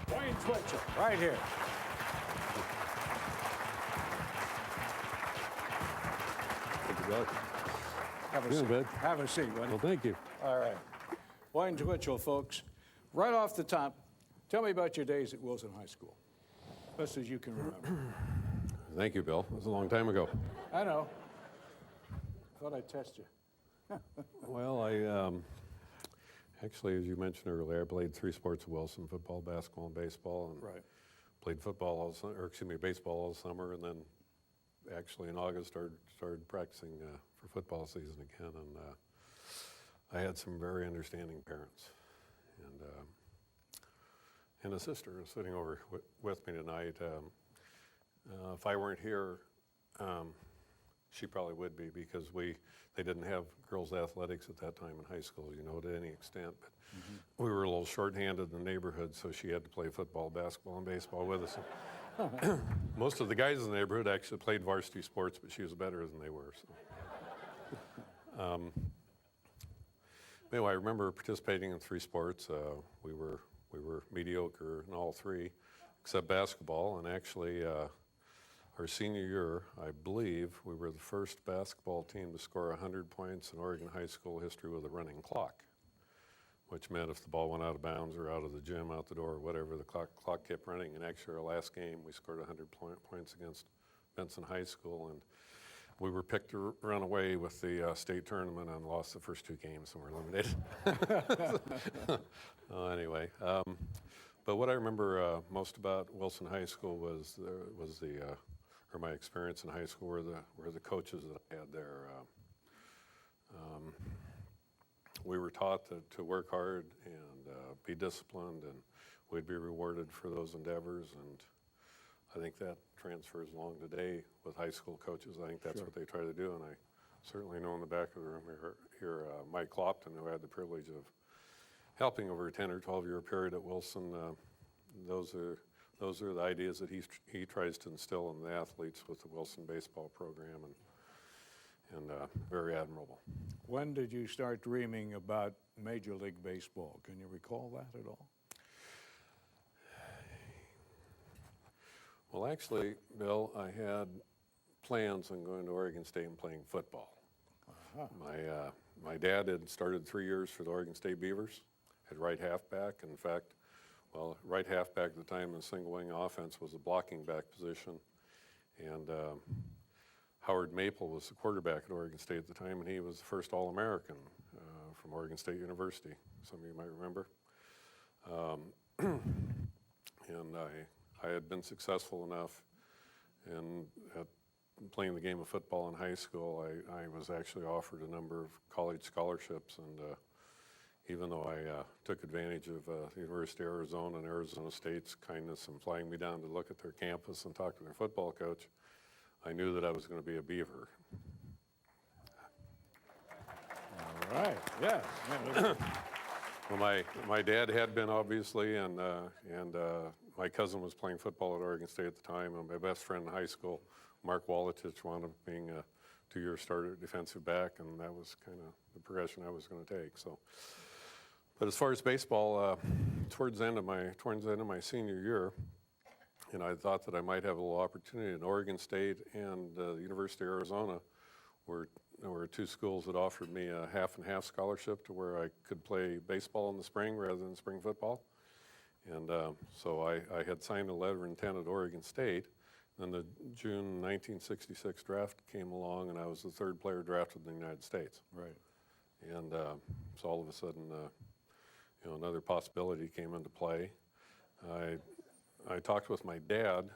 Wayne Twitchell, right here. Thank you, Bill. Have a Yeah, seat. bud. Have a seat, buddy. Well, thank you. All right. Wayne Twitchell, folks. Right off the top, tell me about your days at Wilson High School. Best as you can remember. Thank you, Bill. It was a long time ago. I know. Thought I'd test you. Well, I actually, as you mentioned earlier, I played 3 sports at Wilson: football, basketball, and baseball. And Right. played football all summer, or excuse me, baseball all summer, and then actually in August started practicing for football season again. And I had some very understanding parents, and a sister sitting over with me tonight. If I weren't here, she probably would be, because they didn't have girls' athletics at that time in high school, to any extent. But we were a little shorthanded in the neighborhood, so she had to play football, basketball, and baseball with us. Most of the guys in the neighborhood actually played varsity sports, but she was better than they were. So. Anyway, I remember participating in 3 sports. We were mediocre in all 3, except basketball. And actually, our senior year, I believe, we were the first basketball team to score 100 points in Oregon high school history with a running clock, which meant if the ball went out of bounds or out of the gym, out the door, or whatever, the clock kept running. And actually, our last game, we scored 100 points against Benson High School. And we were picked to run away with the state tournament and lost the first 2 games and were eliminated. Anyway, but what I remember most about Wilson High School was my experience in high school were the coaches that I had there. We were taught to work hard and be disciplined, and we'd be rewarded for those endeavors. And I think that transfers along today with high school coaches. I think that's what they try to do. And I certainly know in the back of the room here Mike Clopton, who had the privilege of helping over a 10 or 12-year period at Wilson. Those are the ideas that he tries to instill in the athletes with the Wilson baseball program, and very admirable. When did you start dreaming about Major League Baseball? Can you recall that at all? Well, actually, Bill, I had plans on going to Oregon State and playing football. My dad had started 3 years for the Oregon State Beavers, at right halfback. In fact, right halfback at the time in the single wing offense was a blocking back position. And Howard Maple was the quarterback at Oregon State at the time, and he was the first All-American from Oregon State University. Some of you might remember. And I had been successful enough at playing the game of football in high school. I was actually offered a number of college scholarships, and even though I took advantage of the University of Arizona and Arizona State's kindness in flying me down to look at their campus and talk to their football coach, I knew that I was going to be a Beaver. All right, yes. Well, my dad had been, obviously, and my cousin was playing football at Oregon State at the time, and my best friend in high school, Mark Waletich, wound up being a 2-year starter at defensive back, and that was kind of the progression I was going to take. So, but as far as baseball, towards the end of my senior year, and I thought that I might have a little opportunity. In Oregon State and the University of Arizona were 2 schools that offered me a half and half scholarship to where I could play baseball in the spring rather than spring football. And so I had signed a letter of intent at Oregon State Then the June 1966 draft came along, and I was the third player drafted in the United States. Right. And so all of a sudden, another possibility came into play. I talked with my dad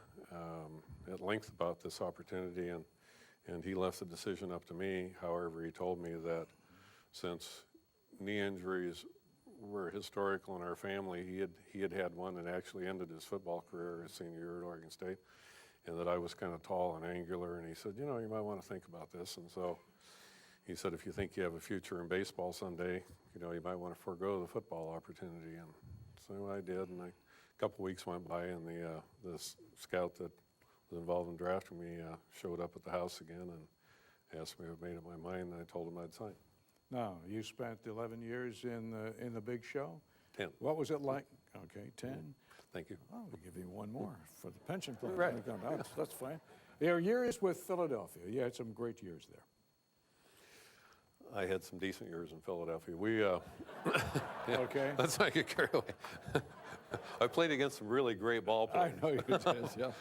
at length about this opportunity, and he left the decision up to me. However, he told me that since knee injuries were historical in our family, he had one and actually ended his football career his senior year at Oregon State, and that I was kind of tall and angular, and he said, you might want to think about this. And so he said, if you think you have a future in baseball someday, you might want to forego the football opportunity. And so I did, and a couple weeks went by, and the scout that was involved in drafting me showed up at the house again and asked me if I made up my mind, and I told him I'd sign. Now, you spent 11 years in the big show? 10. What was it like? Okay, 10. Thank you. Oh, we'll give you one more for the pension plan. Right. That's fine. Your years with Philadelphia, you had some great years there. I had some decent years in Philadelphia. We, Okay. let's not get carried away. I played against some really great ball I players. know you did, yeah.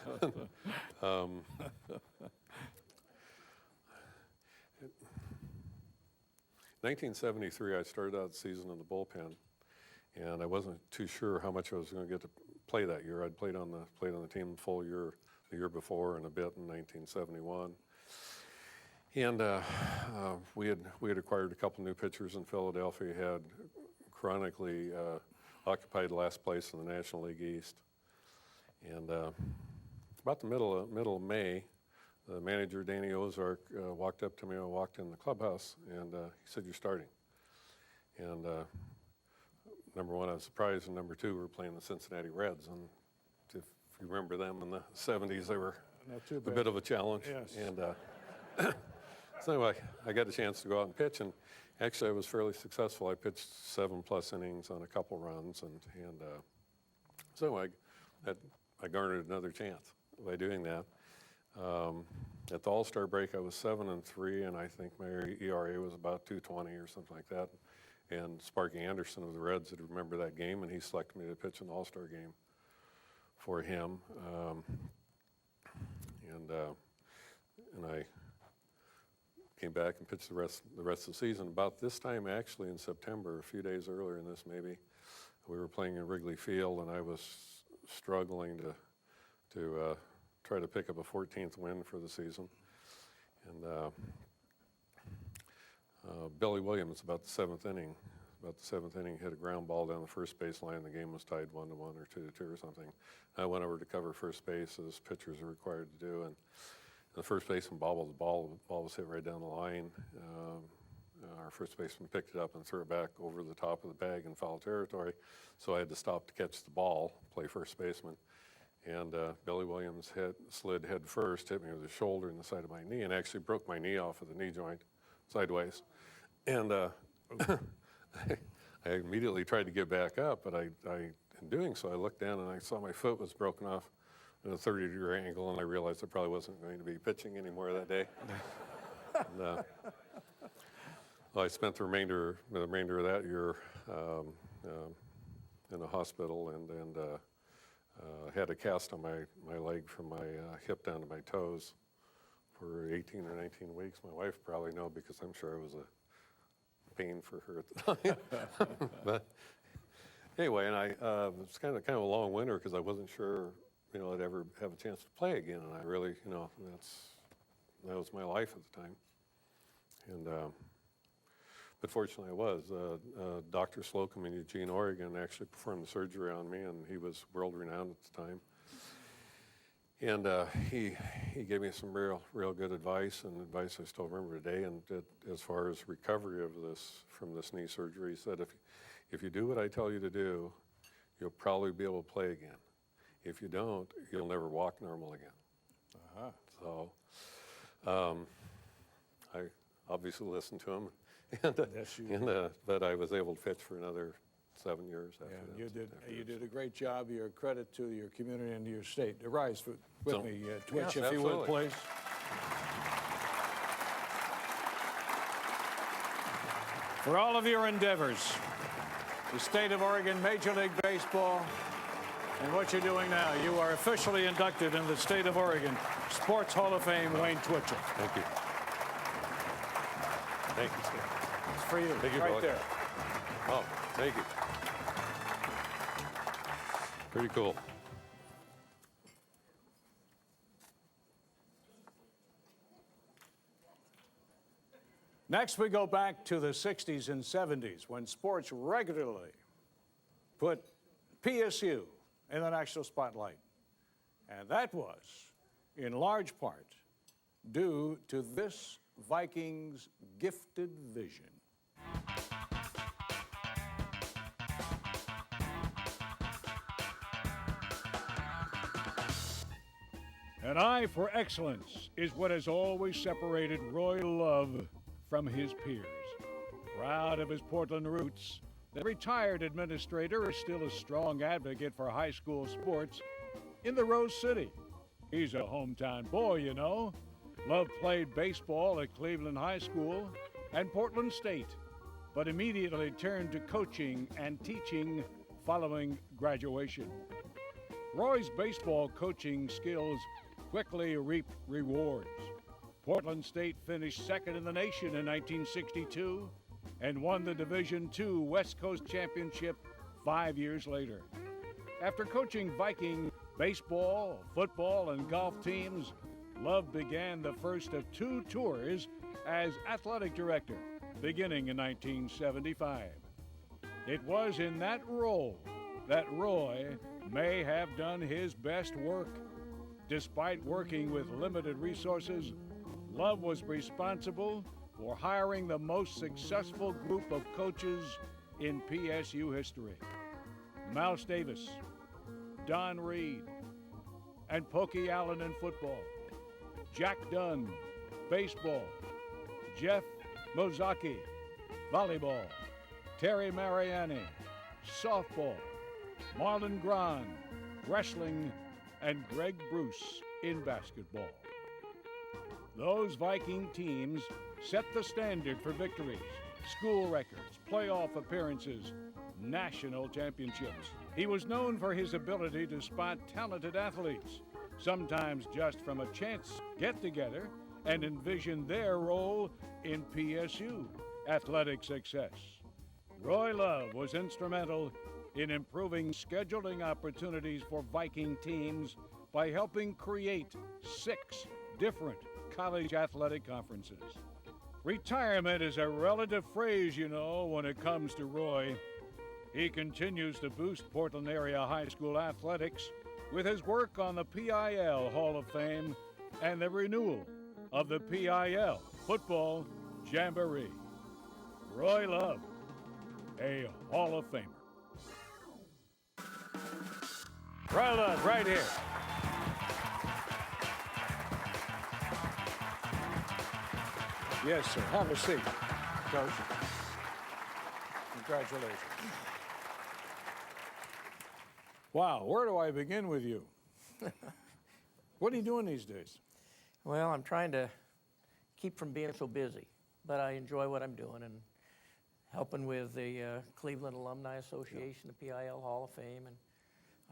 1973, I started out the season in the bullpen, and I wasn't too sure how much I was going to get to play that year. I'd played on the team the full year the year before and a bit in 1971. And we had acquired a couple new pitchers in Philadelphia, had chronically occupied last place in the National League East. And about the middle of May, the manager, Danny Ozark, walked up to me. I walked in the clubhouse, and he said, "You're starting." And number one, I was surprised, and number two, we were playing the Cincinnati Reds. And if you remember them in the 70s, they were Not too a bad. bit of a challenge. Yes. And so anyway, I got a chance to go out and pitch, and actually I was fairly successful. I pitched 7+ innings on a couple runs, and so I garnered another chance by doing that. At the All-Star break, I was 7-3, and I think my ERA was about 2.20 or something like that. And Sparky Anderson of the Reds had remembered that game, and he selected me to pitch in the All-Star game for him. And I came back and pitched the rest of the season. About this time, actually, in September, a few days earlier than this maybe, we were playing in Wrigley Field, and I was struggling to try to pick up a 14th win for the season. And Billy Williams, about the seventh inning, hit a ground ball down the first base line. The game was tied 1-1 or 2-2 or something. I went over to cover first base, as pitchers are required to do, and the first baseman bobbled the ball. The ball was hit right down the line. Our first baseman picked it up and threw it back over the top of the bag in foul territory, so I had to stop to catch the ball, play first baseman. And Billy Williams slid head first, hit me with his shoulder in the side of my knee, and actually broke my knee off of the knee joint sideways. And I immediately tried to get back up, but in doing so, I looked down and I saw my foot was broken off at a 30-degree angle, and I realized I probably wasn't going to be pitching anymore that day. And, well, I spent the remainder of that year in the hospital, and had a cast on my leg from my hip down to my toes for 18 or 19 weeks. My wife probably know, because I'm sure it was a pain for her at the time. But anyway, and it was kind of a long winter, because I wasn't sure, I'd ever have a chance to play again. And I really, that was my life at the time. And but fortunately I was. Dr. Slocum in Eugene, Oregon actually performed the surgery on me, and he was world renowned at the time. And he gave me some real good advice, and advice I still remember today. And as far as recovery from this knee surgery, he said, if you do what I tell you to do, you'll probably be able to play again. If you don't, you'll never walk normal again. So I obviously listened to him, but I was able to pitch for another 7 years after that. You did a great job. You're a credit to your community and to your state. Rise with me, Twitch, Yes, if you would, absolutely. please. For all of your endeavors, the state of Oregon Major League Baseball And what you're doing now, you are officially inducted in the state of Oregon Sports Hall of Fame, Wayne Twitchell. Thank you. Thank you, Steve. It's for you, Thank you, right Billy. there. Oh, thank you. Pretty cool. Next, we go back to the 60s and 70s when sports regularly put PSU in the national spotlight. And that was, in large part, due to this Vikings' gifted vision. An eye for excellence is what has always separated Roy Love from his peers. Proud of his Portland roots, the retired administrator is still a strong advocate for high school sports in the Rose City. He's a hometown boy, you know. Love played baseball at Cleveland High School and Portland State, but immediately turned to coaching and teaching following graduation. Roy's baseball coaching skills quickly reaped rewards. Portland State finished second in the nation in 1962 and won the Division II West Coast Championship 5 years later. After coaching Viking baseball, football, and golf teams, Love began the first of 2 tours as athletic director, beginning in 1975. It was in that role that Roy may have done his best work. Despite working with limited resources, Love was responsible for hiring the most successful group of coaches in PSU history. Mouse Davis, Don Reed, and Pokey Allen in football, Jack Dunn, baseball, Jeff Mozaki, volleyball, Terry Mariani, softball, Marlon Gran, wrestling, and Greg Bruce in basketball. Those Viking teams set the standard for victories, school records, playoff appearances, national championships. He was known for his ability to spot talented athletes, sometimes just from a chance get-together, and envision their role in PSU athletic success. Roy Love was instrumental in improving scheduling opportunities for Viking teams by helping create 6 different college athletic conferences. Retirement is a relative phrase, you know, when it comes to Roy. He continues to boost Portland area high school athletics with his work on the PIL Hall of Fame and the renewal of the PIL Football Jamboree. Roy Love, a Hall of Famer. Roy Love, right here. Yes, sir. Have a seat, Coach. Congratulations. Wow, where do I begin with you? What are you doing these days? Well, I'm trying to keep from being so busy, but I enjoy what I'm doing and helping with the Cleveland Alumni Association, the PIL Hall of Fame, and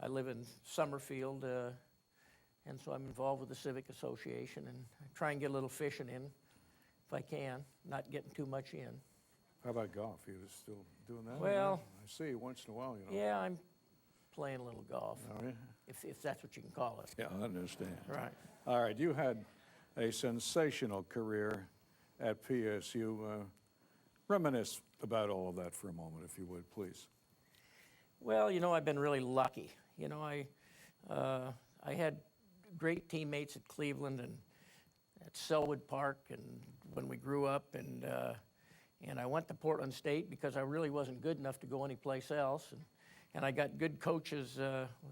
I live in Summerfield, and so I'm involved with the Civic Association, and I try and get a little fishing in if I can, not getting too much in. How about golf? You still doing that? Well, I see once in a while, you know. Yeah, I'm playing a little golf, Oh, yeah? if that's what you can call it. Yeah, I understand. Right. All right, you had a sensational career at PSU. Reminisce about all of that for a moment, if you would, please. Well, you know, I've been really lucky. You know, I had great teammates at Cleveland and at Selwood Park, and when we grew up, and I went to Portland State because I really wasn't good enough to go anyplace else, and I got good coaches.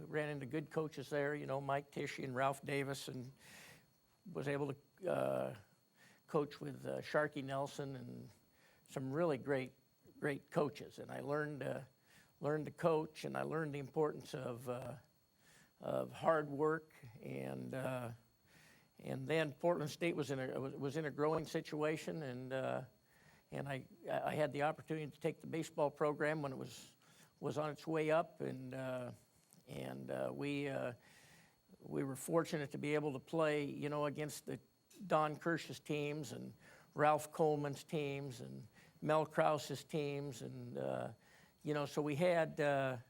Ran into good coaches there. You know, Mike Tishy and Ralph Davis, and was able to coach with Sharky Nelson and some really great coaches, and I learned to coach, and I learned the importance of hard work, and then Portland State was in a growing situation, and I had the opportunity to take the baseball program when it was on its way up, and And we were fortunate to be able to play, you know, against the Don Kirsch's teams and Ralph Coleman's teams and Mel Krause's teams. And, you know, so we had Ad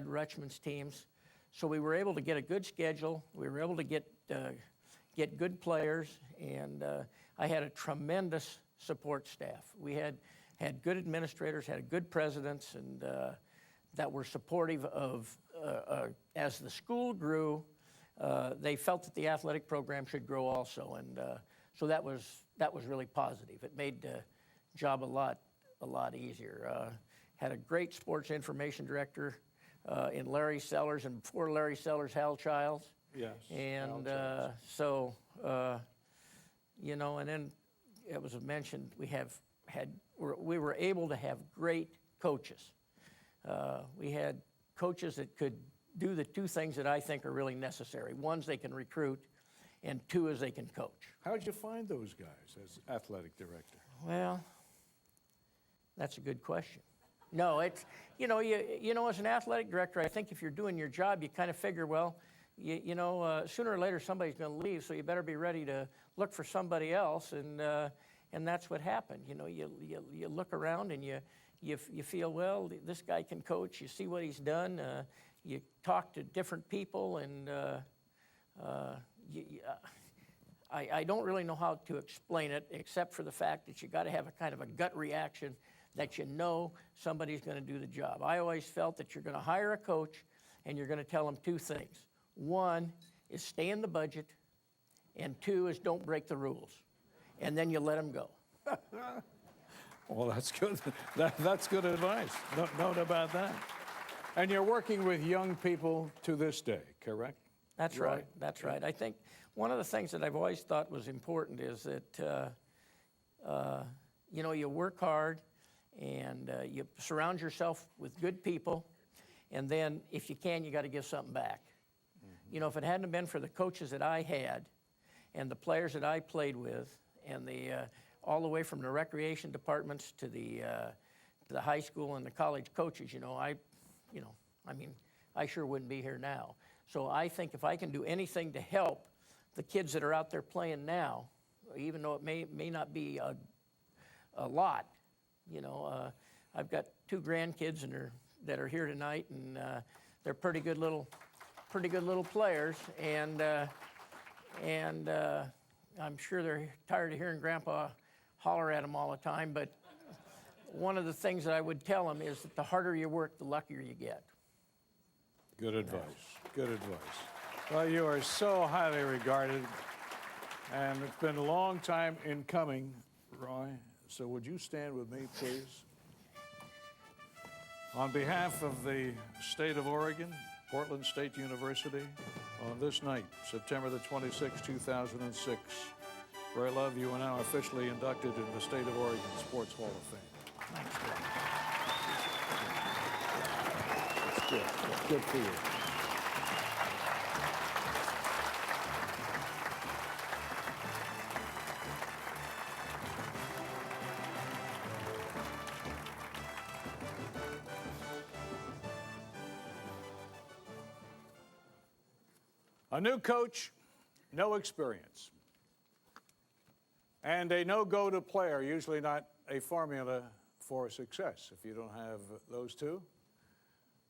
Rutschman's teams. So we were able to get a good schedule. We were able to get good players. And I had a tremendous support staff. We had good administrators, had good presidents, and that were supportive of, as the school grew, they felt that the athletic program should grow also, and so that was really positive. It made the job a lot easier. Had a great sports information director in Larry Sellers, and before Larry Sellers, Hal Childs. Yes. And Hal so, you know, and then it was mentioned we were able to have great coaches. We had coaches that could do the two things that I think are really necessary. One is they can recruit, and two is they can coach. How'd you find those guys as athletic director? Well, that's a good question. No, it's, you know, as an athletic director, I think if you're doing your job, you kind of figure, well, sooner or later somebody's going to leave, so you better be ready to look for somebody else, and that's what happened. You know, you look around and you feel, well, this guy can coach. You see what he's done. You talk to different people, and I don't really know how to explain it, except for the fact that you got to have a kind of a gut reaction that you know somebody's going to do the job. I always felt that you're going to hire a coach, and you're going to tell him two things. One is stay in the budget, and two is don't break the rules. And then you let him go. Well, that's good. That's good advice. No doubt about that. And you're working with young people to this day, correct? That's right. That's right. I think one of the things that I've always thought was important is that, you know, you work hard and you surround yourself with good people, and then if you can, you got to give something back. Mm-hmm. You know, if it hadn't been for the coaches that I had and the players that I played with, and all the way from the recreation departments to the high school and the college coaches, I sure wouldn't be here now. So I think if I can do anything to help the kids that are out there playing now, even though it may not be a lot, you know, I've got two grandkids that are here tonight, and they're pretty good little players, and I'm sure they're tired of hearing Grandpa holler at them all the time, but one of the things that I would tell them is that the harder you work, the luckier you get. Good advice. Good advice. Well, you are so highly regarded, and it's been a long time in coming, Roy. So would you stand with me, please? On behalf of the state of Oregon, Portland State University, on this night, September the 26th, 2006, Roy Love, you are now officially inducted into the State of Oregon Sports Hall of Fame. Thanks. That's good. That's good for you. A new coach, no experience. And a no-go-to player, usually not a formula for success if you don't have those two.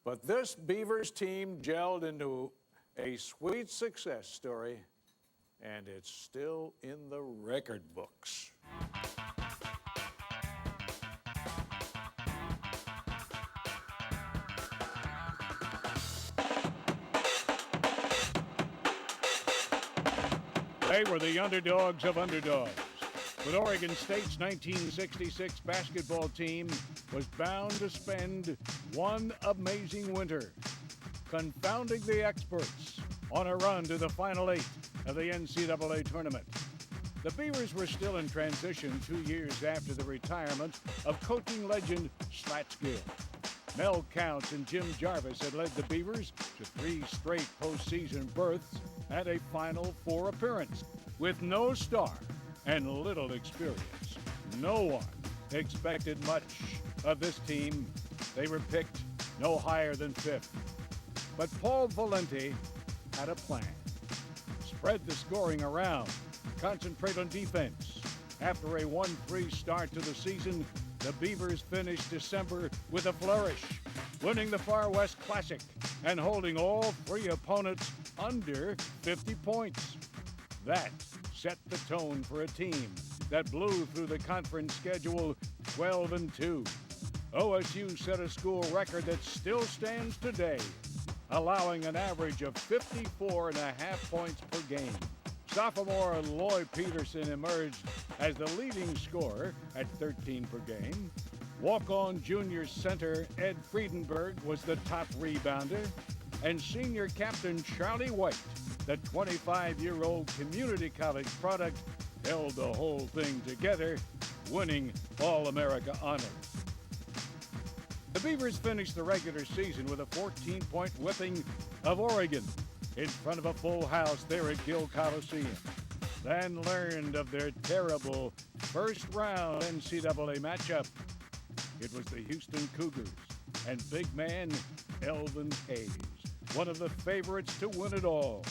But this Beavers team gelled into a sweet success story, and it's still in the record books. They were the underdogs of underdogs. But Oregon State's 1966 basketball team was bound to spend one amazing winter, confounding the experts on a run to the Final Eight of the NCAA tournament. The Beavers were still in transition 2 years after the retirement of coaching legend Slats Gill. Mel Counts and Jim Jarvis had led the Beavers to 3 straight postseason berths and a Final Four appearance. With no star and little experience, no one expected much of this team. They were picked no higher than 5th. But Paul Valenti had a plan. Spread the scoring around, concentrate on defense. After a 1-3 start to the season, the Beavers finished December with a flourish, winning the Far West Classic and holding all 3 opponents under 50 points. That set the tone for a team that blew through the conference schedule 12-2. OSU set a school record that still stands today, allowing an average of 54.5 points per game. Sophomore Loy Peterson emerged as the leading scorer at 13 per game. Walk-on junior center Ed Friedenberg was the top rebounder, and senior captain Charlie White, the 25-year-old community college product, held the whole thing together, winning All-America honors. The Beavers finished the regular season with a 14-point whipping of Oregon in front of a full house there at Gill Coliseum, then learned of their terrible first-round NCAA matchup. It was the Houston Cougars and big man Elvin Hayes, one of the favorites to win it all.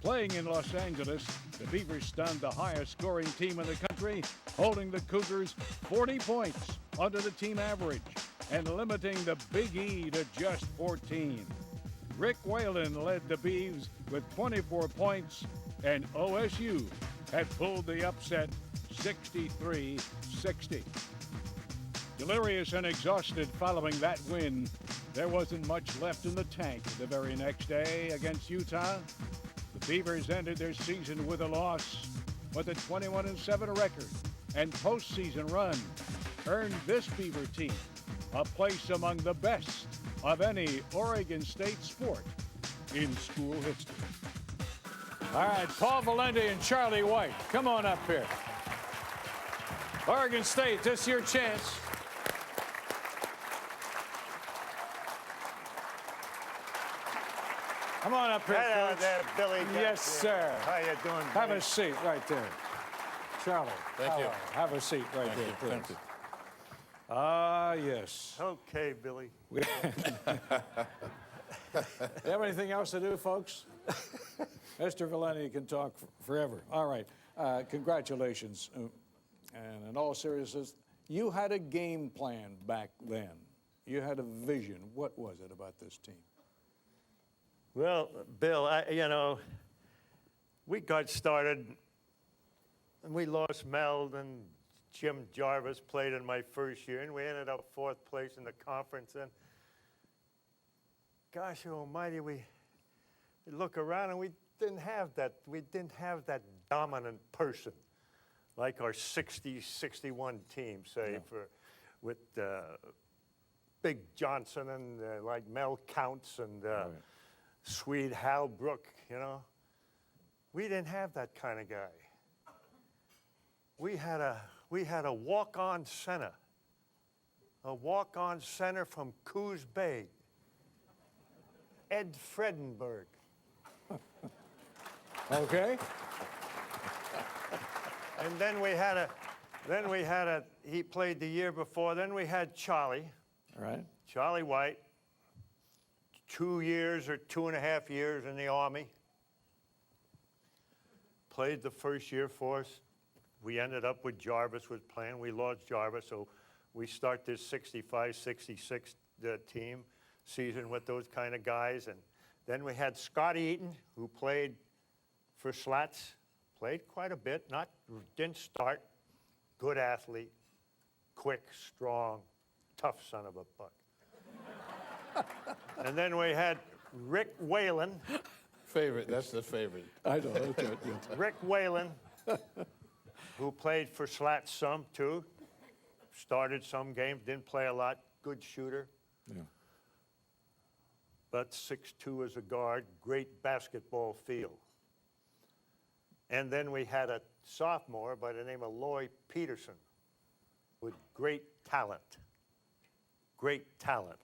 Playing in Los Angeles, the Beavers stunned the highest-scoring team in the country, holding the Cougars 40 points under the team average and limiting the Big E to just 14. Rick Whalen led the Beavs with 24 points, and OSU had pulled the upset 63-60. Delirious and exhausted following that win, there wasn't much left in the tank the very next day against Utah. The Beavers ended their season with a loss, but the 21-7 record and postseason run earned this Beaver team a place among the best of any Oregon State sport in school history. All right, Paul Valenti and Charlie White, come on up here. Oregon State, this is your chance. Come on up here, Hello Coach. there, Billy. Yes, sir. How you doing, Have Billy? a seat right there. Charlie. Thank you. Have a seat right there, please. Thank you. Ah, yes. Okay, Billy. You have anything else to do, folks? Mr. Valenti can talk forever. All right. Congratulations. And in all seriousness, you had a game plan back then. You had a vision. What was it about this team? Well, Bill, we got started, and we lost Mel, and Jim Jarvis played in my first year, and we ended up 4th place in the conference. And gosh almighty, we look around, and we didn't have that dominant person like our 60-61 team, say, with Big Johnson and like Mel Counts and Swede Hal Brook, We didn't have that kind of guy. We had a walk-on center. A walk-on center from Coos Bay. Ed Fredenberg. Okay. And then he played the year before. Then we had Charlie. All right. Charlie White. 2 years or 2.5 years in the Army. Played the first year for us. We ended up with Jarvis was playing. We lost Jarvis, so we start this 65-66 team season with those kind of guys. And then we had Scotty Eaton, who played for Slats. Played quite a bit, didn't start. Good athlete, quick, strong, tough son of a buck. And then we had Rick Whalen. Favorite, that's the favorite. I know. Okay. Rick Whalen, who played for Slats some too. Started some games, didn't play a lot. Good shooter. Yeah. But 6'2" as a guard, great basketball feel. And then we had a sophomore by the name of Loy Peterson with great talent. Great talent.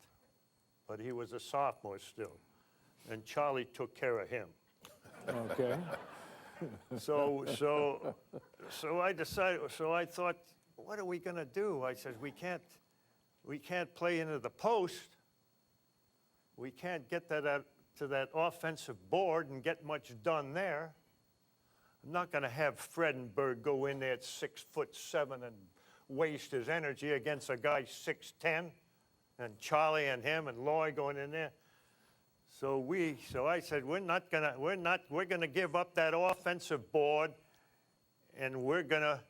But he was a sophomore still. And Charlie took care of him. Okay. So I thought, what are we going to do? I said, we can't play into the post. We can't get to that offensive board and get much done there. I'm not going to have Fredenberg go in there at 6'7" and waste his energy against a guy 6'10", and Charlie and him and Lloyd going in there. So I said, we're gonna give up that offensive board, and we're gonna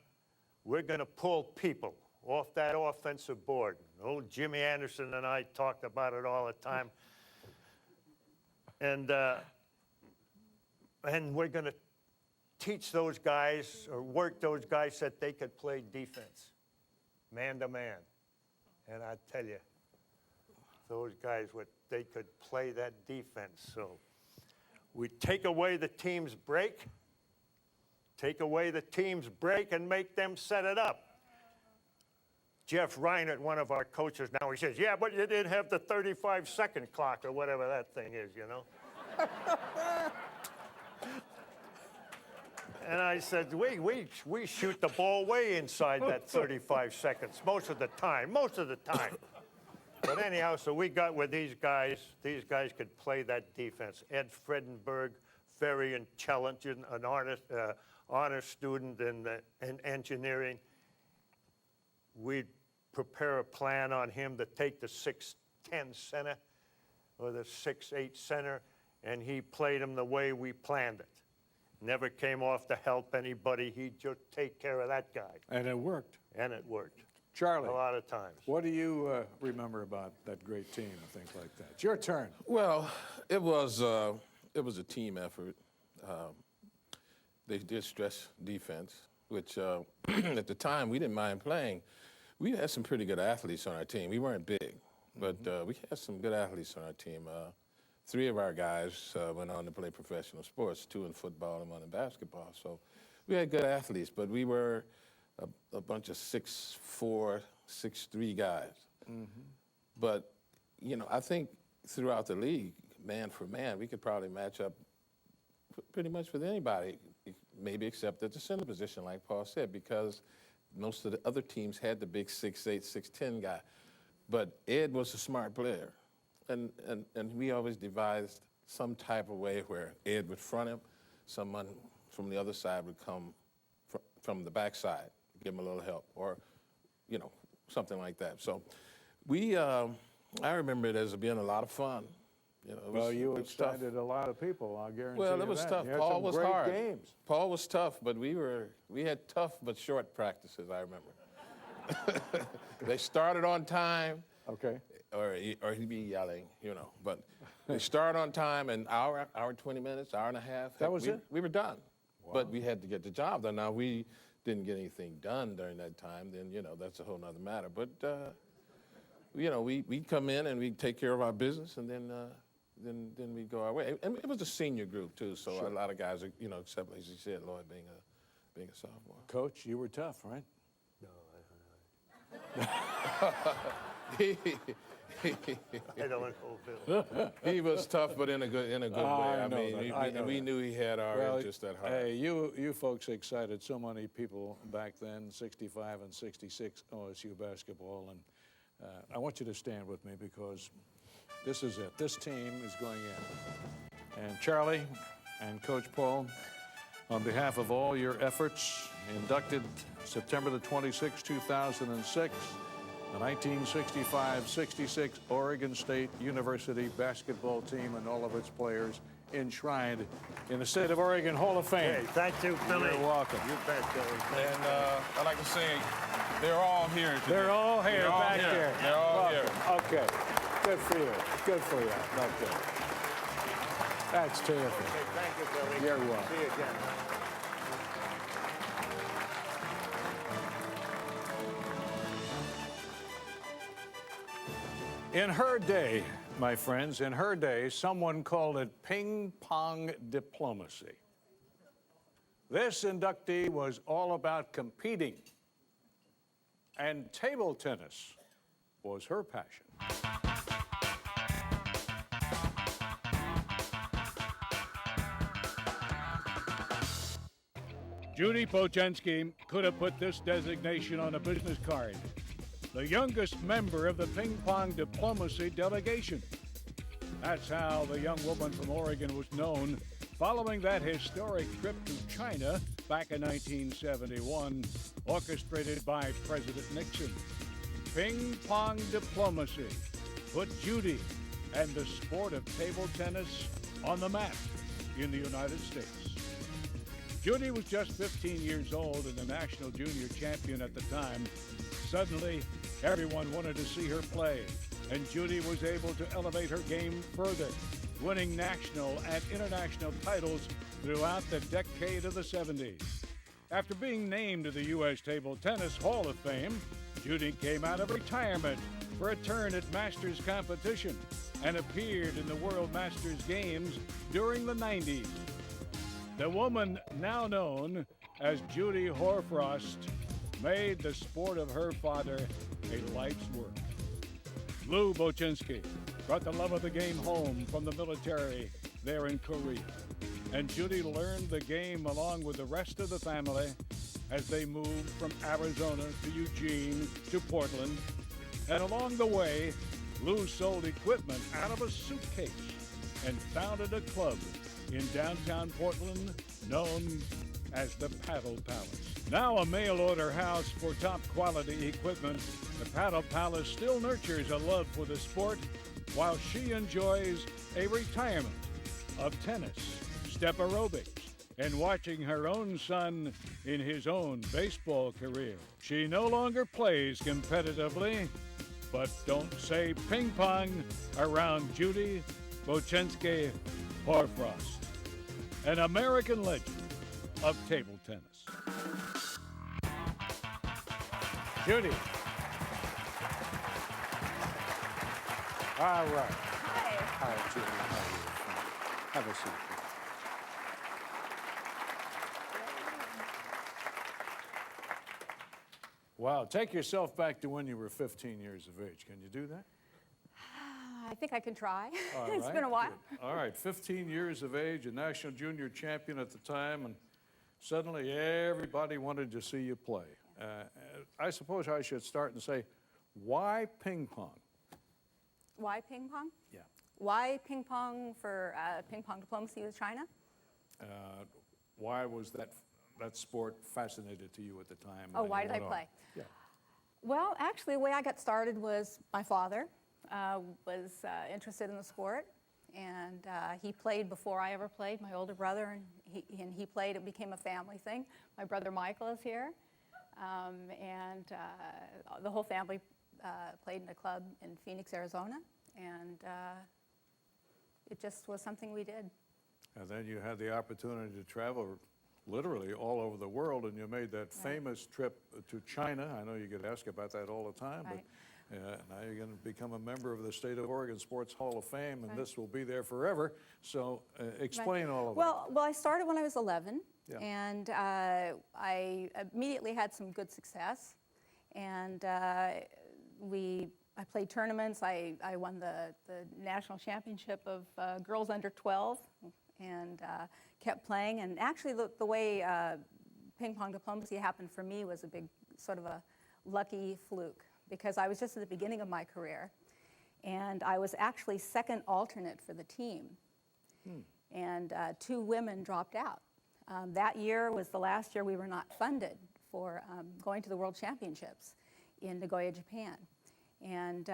pull people off that offensive board. Old Jimmy Anderson and I talked about it all the time. And we're gonna teach those guys or work those guys that they could play defense, man to man. And I tell you, those guys, they could play that defense. So we take away the team's break, and make them set it up. Jeff Reinert, one of our coaches now, he says, yeah, but you didn't have the 35-second clock or whatever that thing is, you know? And I said, we shoot the ball way inside that 35 seconds most of the time. But anyhow, so we got with these guys. These guys could play that defense. Ed Fredenberg, very intelligent, an honor student in engineering. We'd prepare a plan on him to take the 6'10" center or the 6'8" center, and he played him the way we planned it. Never came off to help anybody. He'd just take care of that guy. And it worked. Charlie, a lot of times. What do you remember about that great team and things like that? It's your turn. Well, it was a team effort. They did stress defense, which at the time we didn't mind playing. We had some pretty good athletes on our team. We weren't big, but we had some good athletes on our team. 3 of our guys went on to play professional sports, 2 in football and 1 in basketball. So we had good athletes, but we were a bunch of 6'4", 6'3" guys. But, you know, I think throughout the league, man for man, we could probably match up pretty much with anybody, maybe except at the center position, like Paul said, because most of the other teams had the big 6'8", 6'10" guy. But Ed was a smart player. And we always devised some type of way where Ed would front him, someone from the other side would come from the backside, give him a little help, or, you know, something like that. So I remember it as being a lot of fun. You know, you excited a lot of people, I'll guarantee you. Well, it was that. tough. You had Paul some was great hard. games. Paul was tough, but we had tough but short practices, I remember. They started on time. Okay. Or he'd be yelling, you know. But they start on time, an hour 20 minutes, hour and a half. That was it? We were done. Wow. But we had to get the job done. Now, we didn't get anything done during that time, then, you know, that's a whole nother matter. But, you know, we'd come in and we'd take care of our business, and then we'd go our way. And it was a senior group, too, so a lot of guys, you know, except, as you said, Lloyd being a sophomore. Coach, you were tough, right? No, I don't know, Bill. He was tough, but in a good way. I mean, we knew he had our interest at heart. Hey, you folks excited so many people back then, 65 and 66 OSU basketball, and I want you to stand with me because this is it. This team is going in. And Charlie and Coach Paul, on behalf of all your efforts, inducted September the 26th, 2006, the 1965-66 Oregon State University basketball team and all of its players enshrined in the State of Oregon Hall of Fame. Hey, thank you, Billy. You're welcome. You bet, Billy. And I'd like to say they're all here today. They're all here They're all back here. here. They're all here. Okay. Good for you. Good for you. Back there. That's terrific. Okay, thank you, Billy. You're welcome. See you again. In her day, my friends, in her day, someone called it ping pong diplomacy. This inductee was all about competing, and table tennis was her passion. Judy Potensky could have put this designation on a business card. The youngest member of the ping pong diplomacy delegation. That's how the young woman from Oregon was known following that historic trip to China back in 1971, orchestrated by President Nixon. Ping pong diplomacy put Judy and the sport of table tennis on the map in the United States. Judy was just 15 years old and the national junior champion at the time. Suddenly, everyone wanted to see her play, and Judy was able to elevate her game further, winning national and international titles throughout the decade of the 70s. After being named to the U.S. Table Tennis Hall of Fame, Judy came out of retirement for a turn at Masters competition and appeared in the World Masters Games during the 90s. The woman now known as Judy Horfrost made the sport of her father a life's work. Lou Bochinski brought the love of the game home from the military there in Korea, and Judy learned the game along with the rest of the family as they moved from Arizona to Eugene to Portland. And along the way, Lou sold equipment out of a suitcase and founded a club in downtown Portland known as the Paddle Palace. Now a mail-order house for top quality equipment, the Paddle Palace still nurtures a love for the sport while she enjoys a retirement of tennis, step aerobics, and watching her own son in his own baseball career. She no longer plays competitively, but don't say ping pong around Judy Bochinski Horfrost, an American legend of table tennis. Judy. All right. Hi, Judy. How are you? Have a seat. Wow, take yourself back to when you were 15 years of age. Can you do that? I think I can try. All It's right, been a while. good. All right, 15 years of age, a national junior champion at the time, and suddenly everybody wanted to see you play. I suppose I should start and say, why ping pong? Why ping pong? Yeah. Why ping pong for ping pong diplomacy with China? Why was that sport fascinated to you at the time? Oh, and why you did I went on? play? Yeah. Well, actually, the way I got started was my father was interested in the sport, and he played before I ever played, my older brother, and he played. It became a family thing. My brother Michael is here, and the whole family played in a club in Phoenix, Arizona, and it just was something we did. And then you had the opportunity to travel literally all over the world, and you made that famous trip to China. I know you get asked about that all the time, Right. but now you're going to become a member of the State of Oregon Sports Hall of Fame, and this will be there forever. So explain all of Well, I started when I was 11, Yeah. and I immediately had some good success, and I played tournaments. I won the national championship of girls under 12, and kept playing. And actually, the way ping pong diplomacy happened for me was a big sort of a lucky fluke, because I was just at the beginning of my career, and I was actually second alternate for the team, and 2 women dropped out. That year was the last year we were not funded for going to the World Championships in Nagoya, Japan. And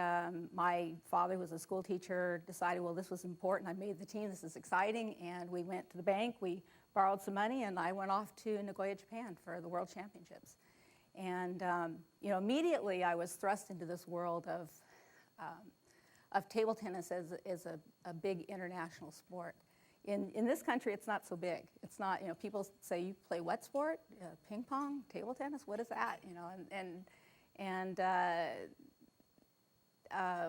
my father was a school teacher, decided, well, this was important. I made the team, this is exciting. And we went to the bank, we borrowed some money, and I went off to Nagoya, Japan for the World Championships. And immediately I was thrust into this world of table tennis as a big international sport. In this country, it's not so big. It's not, people say, you play what sport? Ping pong, table tennis, what is that?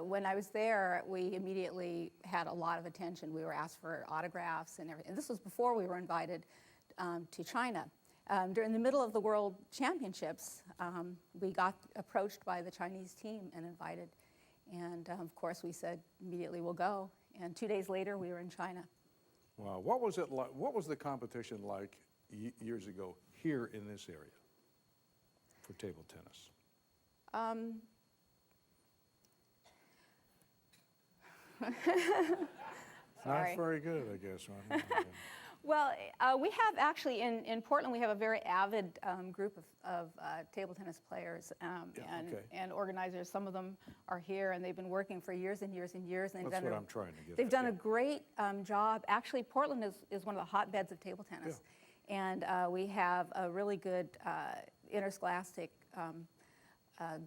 When I was there, we immediately had a lot of attention. We were asked for autographs and everything. And this was before we were invited to China. During the middle of the World Championships, we got approached by the Chinese team and invited. And of course, we said immediately, we'll go. And 2 days later, we were in China. Wow, what was it like? What was the competition like years ago here in this area for table tennis? Sorry. Not very good, I guess. Right? Well, we have actually, in Portland, we have a very avid group of table tennis players and organizers. Some of them are here, and they've been working for years and years and years. And That's what I'm trying to get They've at, done a great job. Actually, Portland is one of the hotbeds of table tennis. And we have a really good interscholastic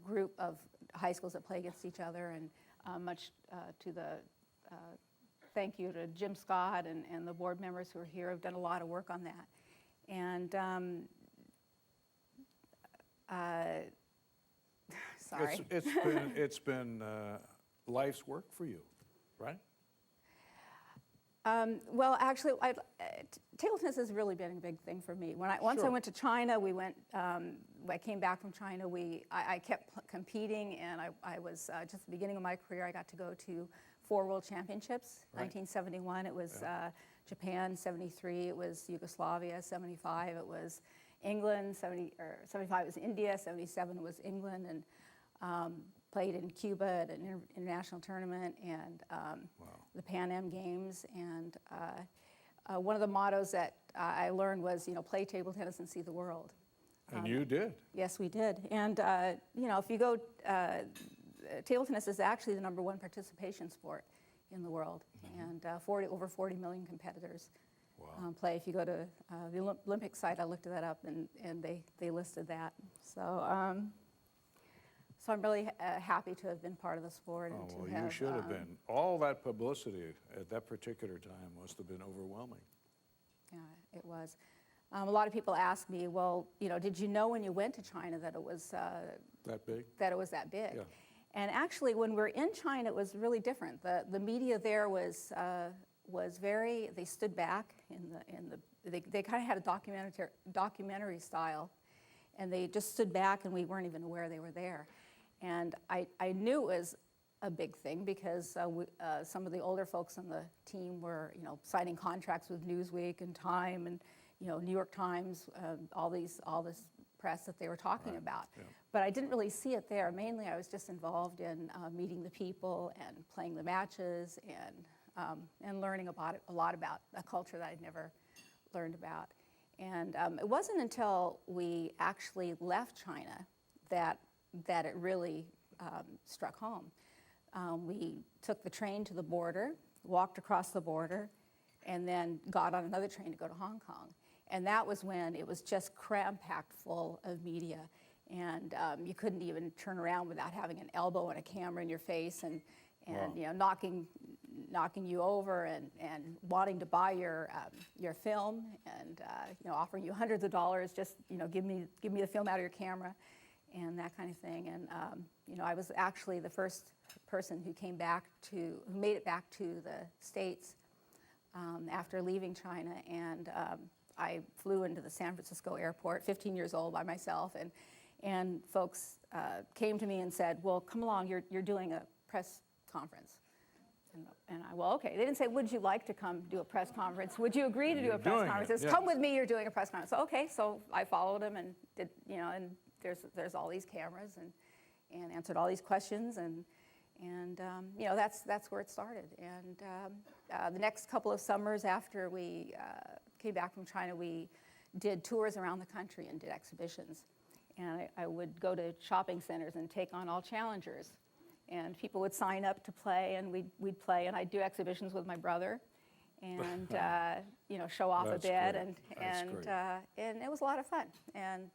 group of high schools that play against each other, and much to the thank you to Jim Scott and the board members who are here have done a lot of work on that. And sorry. It's been life's work for you, right? Well, actually, table tennis has really been a big thing for me. Once I went to China, we went. I came back from China. I kept competing, and I was just at the beginning of my career. I got to go to 4 World Championships. Right. 1971, it was Japan. 73, it was Yugoslavia. 75, it was England. 75 was India. 77 was England, and played in Cuba at an international tournament, and the Pan Am Games. And one of the mottos that I learned was, play table tennis and see the world. And you did. Yes, we did. And if you go, table tennis is actually the #1 participation sport in the world, and over 40 million competitors play. If you go to the Olympic site, I looked that up, and they listed that. So. So I'm really happy to have been part of the sport. And well, you should have been. All that publicity at that particular time must have been overwhelming. Yeah, it was. A lot of people ask me, well, did you know when you went to China that it was that big? That it was that big. Yeah. And actually, when we're in China, it was really different. The media there was very. They stood back they kind of had a documentary style, and they just stood back, and we weren't even aware they were there. And I knew it was a big thing because some of the older folks on the team were, signing contracts with Newsweek and Time and, New York Times, all this press that they were talking about. Yeah. But I didn't really see it there. Mainly, I was just involved in meeting the people and playing the matches and learning a lot about a culture that I'd never learned about. And it wasn't until we actually left China that it really struck home. We took the train to the border, walked across the border, and then got on another train to go to Hong Kong. And that was when it was just cram-packed full of media. And you couldn't even turn around without having an elbow and a camera in your face and knocking you over and wanting to buy your film and offering you hundreds of dollars, just give me the film out of your camera. And that kind of thing. And I was actually the first person who made it back to the States after leaving China. And I flew into the San Francisco airport, 15 years old, by myself. And folks came to me and said, "Well, come along. You're doing a press conference." And okay. They didn't say, "Would you like to come do a press conference? Would you agree to do a press conference?" It says, "Come with me. You're doing a press conference." So okay. So I followed him and did and. There's all these cameras and answered all these questions and that's where it started. And the next couple of summers after we came back from China, we did tours around the country and did exhibitions. And I would go to shopping centers and take on all challengers, and people would sign up to play, and we'd play, and I'd do exhibitions with my brother, and show off a bit, and it was a lot of fun. And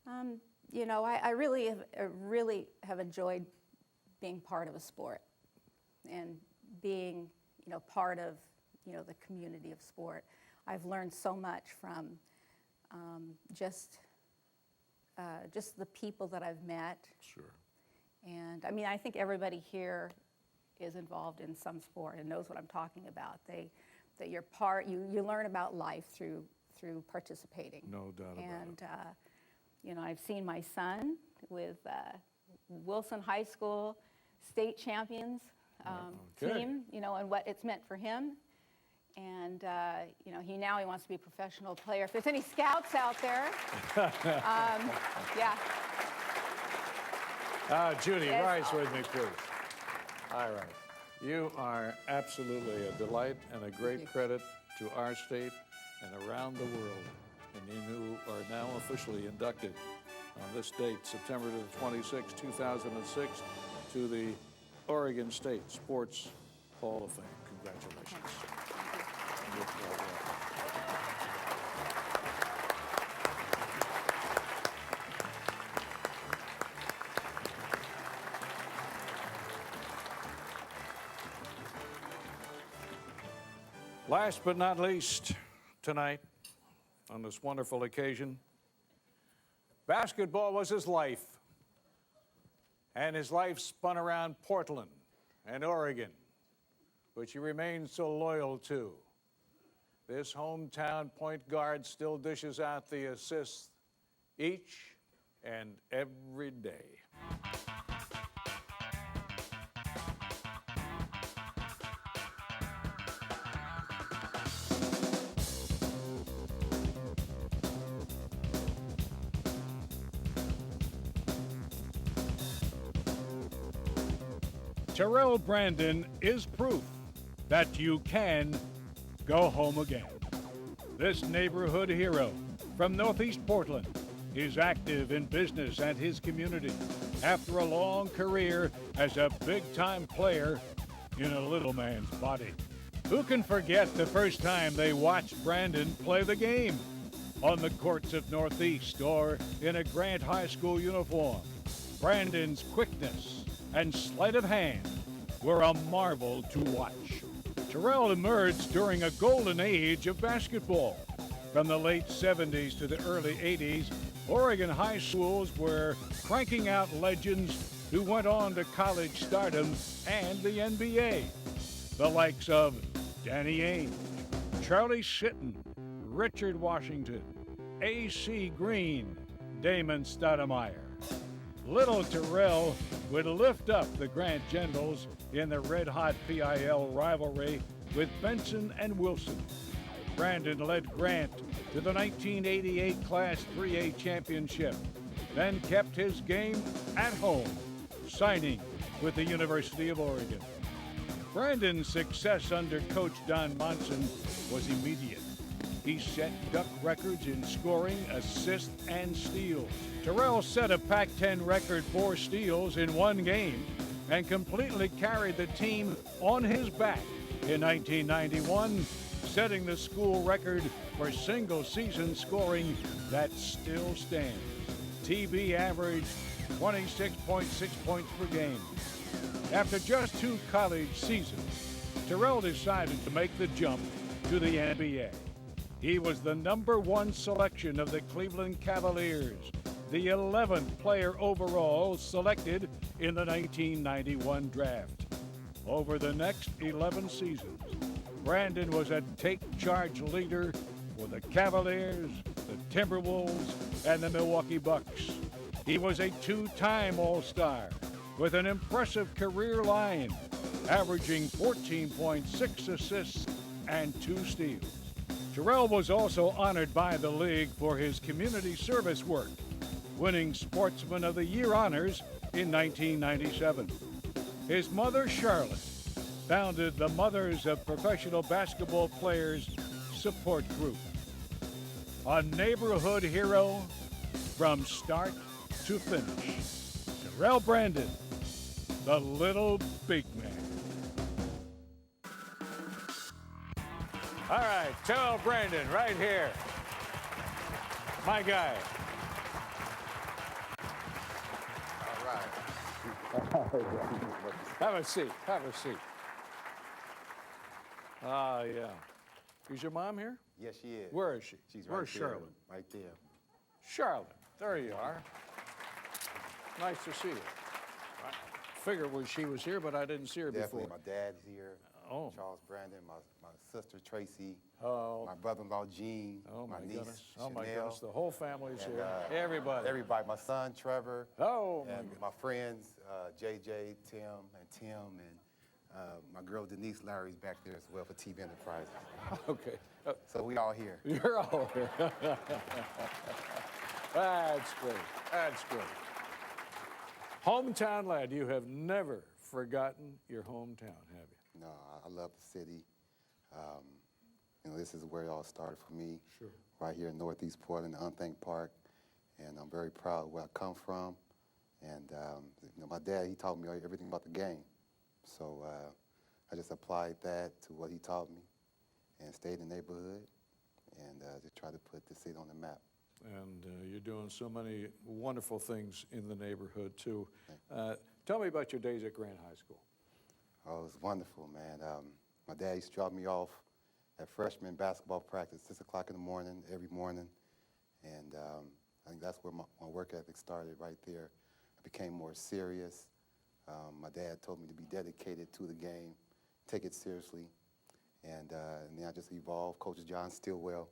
I really have enjoyed being part of a sport and being, part of, the community of sport. I've learned so much from just the people that I've met. Sure. And I think everybody here is involved in some sport and knows what I'm talking about. That you're you learn about life through participating. No doubt about it. I've seen my son with Wilson High School state champions team, and what it's meant for him. And, he wants to be a professional player. If there's any scouts out there, yeah. Judy, rise with me, please. All right. You are absolutely a delight and a great credit to our state and around the world. And you are now officially inducted on this date, September the 26th, 2006, to the Oregon State Sports Hall of Fame. Congratulations. You're well welcome. Last but not least, tonight, on this wonderful occasion, basketball was his life, and his life spun around Portland and Oregon, which he remained so loyal to. This hometown point guard still dishes out the assists each and every day. Terrell Brandon is proof that you can go home again. This neighborhood hero from Northeast Portland is active in business and his community after a long career as a big-time player in a little man's body. Who can forget the first time they watched Brandon play the game on the courts of Northeast or in a Grant High School uniform? Brandon's quickness and sleight of hand were a marvel to watch. Terrell emerged during a golden age of basketball. From the late 70s to the early 80s, Oregon high schools were cranking out legends who went on to college stardom and the NBA. The likes of Danny Ainge, Charlie Shitten, Richard Washington, A.C. Green, Damon Stoudemire. Little Terrell would lift up the Grant Generals in the red-hot PIL rivalry with Benson and Wilson. Brandon led Grant to the 1988 Class 3A championship, then kept his game at home, signing with the University of Oregon. Brandon's success under Coach Don Monson was immediate. He set Duck records in scoring, assists, and steals. Terrell set a Pac-10 record 4 steals in one game and completely carried the team on his back in 1991, setting the school record for single-season scoring that still stands. TB averaged 26.6 points per game. After just 2 college seasons, Terrell decided to make the jump to the NBA. He was the #1 selection of the Cleveland Cavaliers, the 11th player overall selected in the 1991 draft. Over the next 11 seasons, Brandon was a take-charge leader for the Cavaliers, the Timberwolves, and the Milwaukee Bucks. He was a 2-time All-Star with an impressive career line, averaging 14.6 assists and 2 steals. Terrell was also honored by the league for his community service work, winning Sportsman of the Year honors in 1997. His mother, Charlotte, founded the Mothers of Professional Basketball Players support group. A neighborhood hero from start to finish. Terrell Brandon, the little big man. All right, Terrell Brandon, right here. My guy. All right. Have a seat. Have a seat. Ah, yeah. Is your mom here? Yes, she is. Where is she? She's Where's right there, Charlotte? right there. Charlotte. There you are. Nice to see you. I figured she was here, but I didn't see her Definitely. before. My dad's here. Oh. Charles Brandon. My sister Tracy. Oh. My brother-in-law Gene. Oh, my niece goodness. Oh, my Chanel, goodness. The whole family's and, here. Everybody. Everybody. My son Trevor. Oh, my and goodness. my friends JJ, Tim, and my girl Denise Larry's back there as well for TV Enterprises. Okay. So we all here. You're all here. That's great. That's great. Hometown lad, you have never forgotten your hometown, have you? No, I love the city. You know, this is where it all started for me. Sure. Right here in Northeast Portland, the Unthank Park, and I'm very proud of where I come from. And you know, my dad, he taught me everything about the game. So I just applied that to what he taught me and stayed in the neighborhood and just tried to put the city on the map. And you're doing so many wonderful things in the neighborhood, too. Tell me about your days at Grant High School. Oh, it was wonderful, man. My dad used to drop me off at freshman basketball practice, 6 o'clock in the morning, every morning. And I think that's where my work ethic started, right there. I became more serious. My dad told me to be dedicated to the game, take it seriously. And then I just evolved. Coach John Stillwell,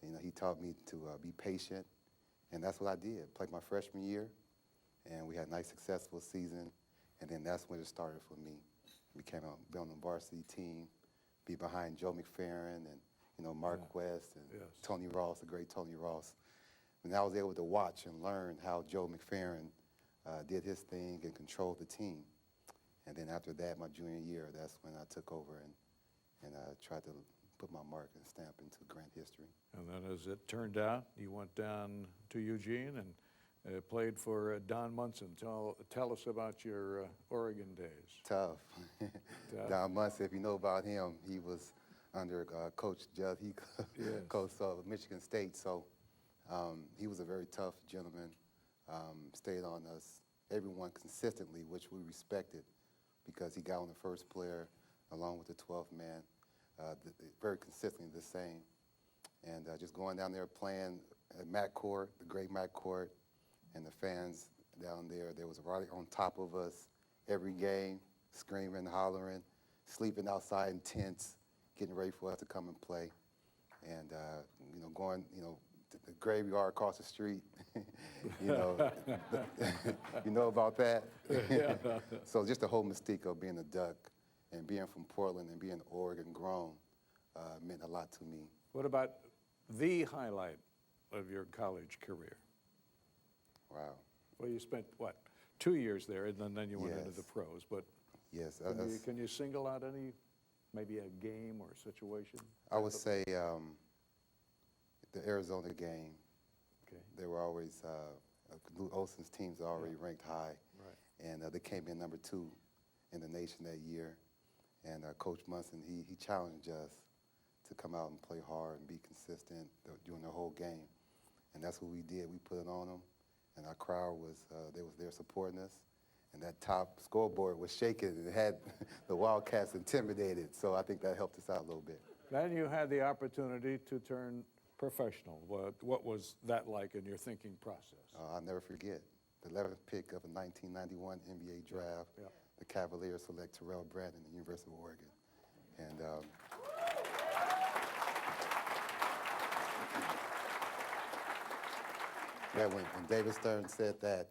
you know, he taught me to be patient. And that's what I did. Played my freshman year, and we had a nice, successful season. And then that's when it started for me. Be on the varsity team, be behind Joe McFerrin and, you know, Mark West and Tony Ross, the great Tony Ross. And I was able to watch and learn how Joe McFerrin did his thing and controlled the team. And then after that, my junior year, that's when I took over and tried to put my mark and stamp into Grant history. And then as it turned out, you went down to Eugene and played for Don Munson. Tell us about your Oregon days. Tough. Don Munson, if you know about him, he was under Coach Judd. He coached Michigan State, so he was a very tough gentleman. Stayed on us, everyone consistently, which we respected because he got on the first player along with the 12th man, very consistently the same. And just going down there playing at McCourt, the great McCourt, and the fans down there, they was right on top of us every game, screaming, hollering, sleeping outside in tents, getting ready for us to come and play. And, you know, going, you know, to the graveyard across the street, you know, you know about that? So just the whole mystique of being a Duck and being from Portland and being Oregon grown meant a lot to me. What about the highlight of your college career? Wow. Well, you spent, what, 2 years there, and then you went into the pros. But yes, can you single out any, maybe a game or a situation? I would say the Arizona game. Okay. They were always, Lou Olson's teams are already ranked high. Right. And they came in number 2 in the nation that year. And Coach Munson, he challenged us to come out and play hard and be consistent during the whole game. And that's what we did. We put it on them. And our crowd was, they was there supporting us. And that top scoreboard was shaking and it had the Wildcats intimidated. So I think that helped us out a little bit. Then you had the opportunity to turn professional. What was that like in your thinking process? I'll never forget. The 11th pick of the 1991 NBA draft, the Cavaliers select Terrell Brandon at the University of Oregon. And yeah, when David Stern said that,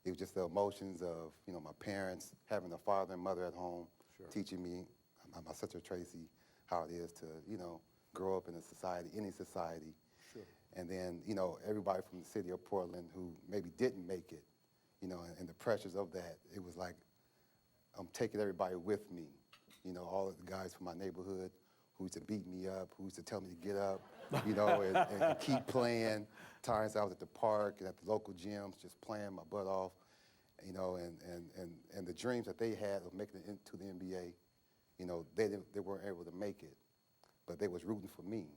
it was just the emotions of, you know, my parents, having a father and mother at home, teaching me, my sister Tracy, how it is to, you know, grow up in a society, any society. Sure. And then, you know, everybody from the city of Portland who maybe didn't make it, you know, and the pressures of that, it was like I'm taking everybody with me. You know, all of the guys from my neighborhood who used to beat me up, who used to tell me to get up, you know, and keep playing. Times I was at the park and at the local gyms just playing my butt off, you know, and the dreams that they had of making it into the NBA, you know, they weren't able to make it, but they was rooting for me,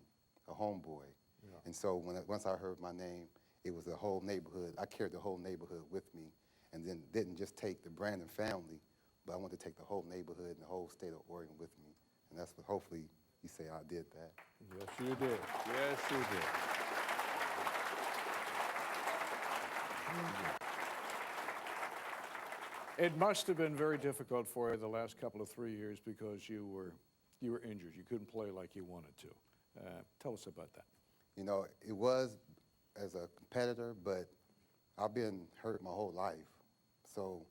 a homeboy. Yeah. And so once I heard my name, it was the whole neighborhood. I carried the whole neighborhood with me, and then didn't just take the Brandon family, but I wanted to take the whole neighborhood and the whole state of Oregon with me. And that's what hopefully you say I did that. Yes, you did. Yes, you did. It must have been very difficult for you the last couple of 3 years because you were injured. You couldn't play like you wanted to. Tell us about that. You know, it was as a competitor, but I've been hurt my whole life. So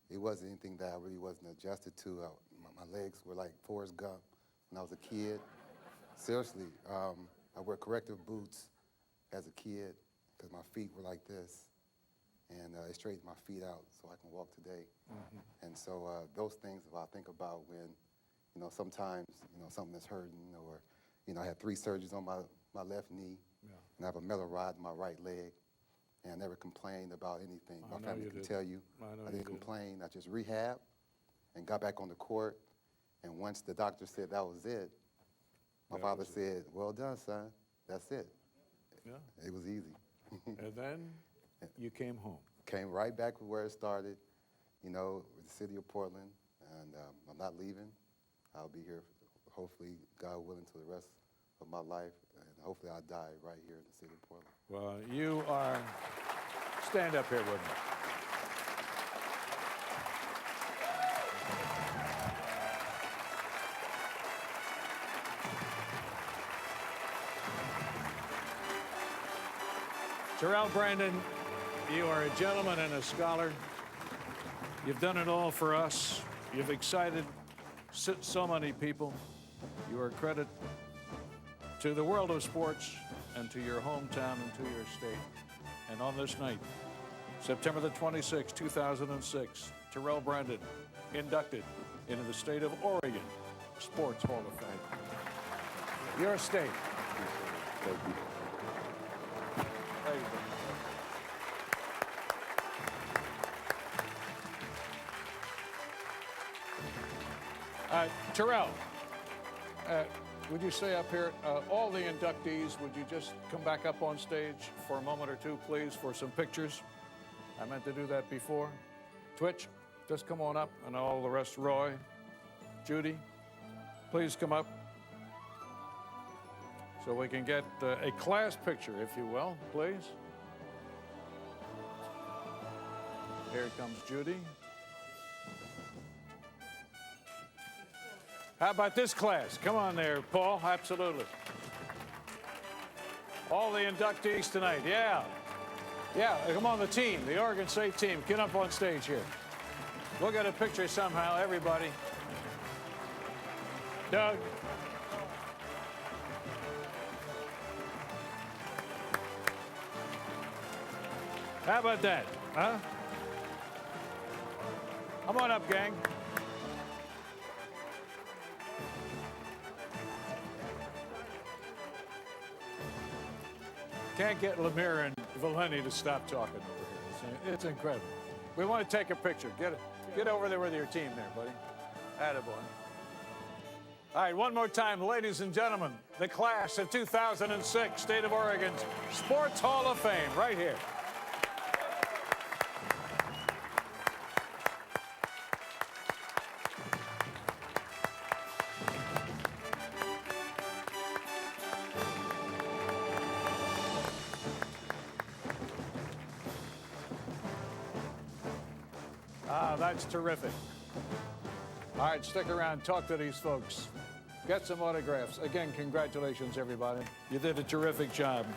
it wasn't anything that I really wasn't adjusted to. My legs were like Forrest Gump when I was a kid. Seriously, I wear corrective boots as a kid because my feet were like this. and it straightened my feet out so I can walk today. And so those things I think about when, sometimes, something is hurting, or, I had 3 surgeries on my left knee, and I have a metal rod in my right leg, and I never complained about anything. My family can tell you I didn't complain. I just rehabbed and got back on the court, and once the doctor said that was it, my father said, "Well done, son. That's it." Yeah. It was easy. And then you came home. Came right back to where it started, with the city of Portland, and I'm not leaving. I'll be here, hopefully, God willing, to the rest of my life, and hopefully I'll die right here in the city of Portland. Well, you are, stand up here with me. Terrell Brandon, you are a gentleman and a scholar. You've done it all for us. You've excited so many people. You are a credit to the world of sports and to your hometown and to your state. And on this night, September the 26th, 2006, Terrell Brandon inducted into the state of Oregon Sports Hall of Fame. Your state. Thank you. There you go. Terrell, would you stay up here? All the inductees, would you just come back up on stage for a moment or two, please, for some pictures? I meant to do that before. Twitch, just come on up, and all the rest, Roy, Judy, please come up so we can get a class picture, if you will, please. Here comes Judy. How about this class? Come on there, Paul. Absolutely. All the inductees tonight. Yeah. Yeah, come on, the team, the Oregon State team. Get up on stage here. We'll get a picture somehow, everybody. Doug. How about that, huh? Come on up, gang. Can't get Lemire and Valeni to stop talking over here. It's incredible. We want to take a picture. Get over there with your team there, buddy. Attaboy. All right, one more time, ladies and gentlemen, the class of 2006 State of Oregon's Sports Hall of Fame, right here. That's terrific. All right, stick around, talk to these folks, get some autographs. Again, congratulations, everybody. You did a terrific job.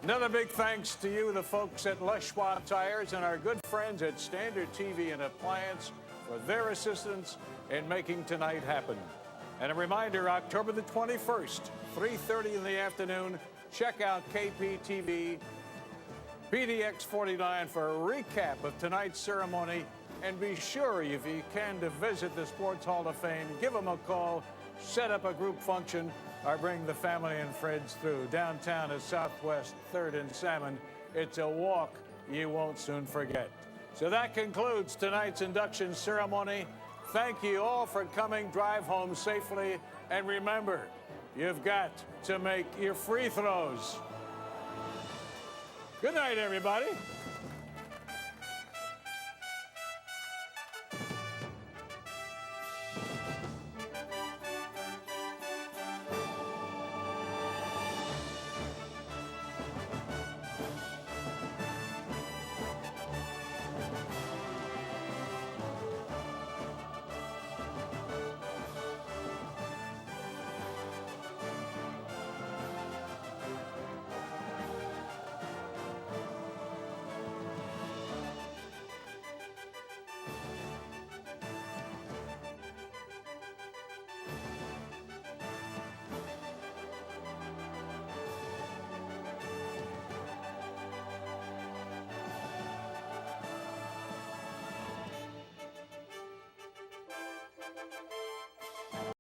Another big thanks to you, the folks at Les Schwab Tires, and our good friends at Standard TV and Appliance for their assistance in making tonight happen. And a reminder, October the 21st, 3:30 in the afternoon, check out KPTV PDX 49 for a recap of tonight's ceremony, and be sure, if you can, to visit the Sports Hall of Fame. Give them a call, set up a group function, or bring the family and friends through. Downtown is Southwest 3rd and Salmon. It's a walk you won't soon forget. So that concludes tonight's induction ceremony. Thank you all for coming. Drive home safely, and remember, you've got to make your free throws. Good night, everybody.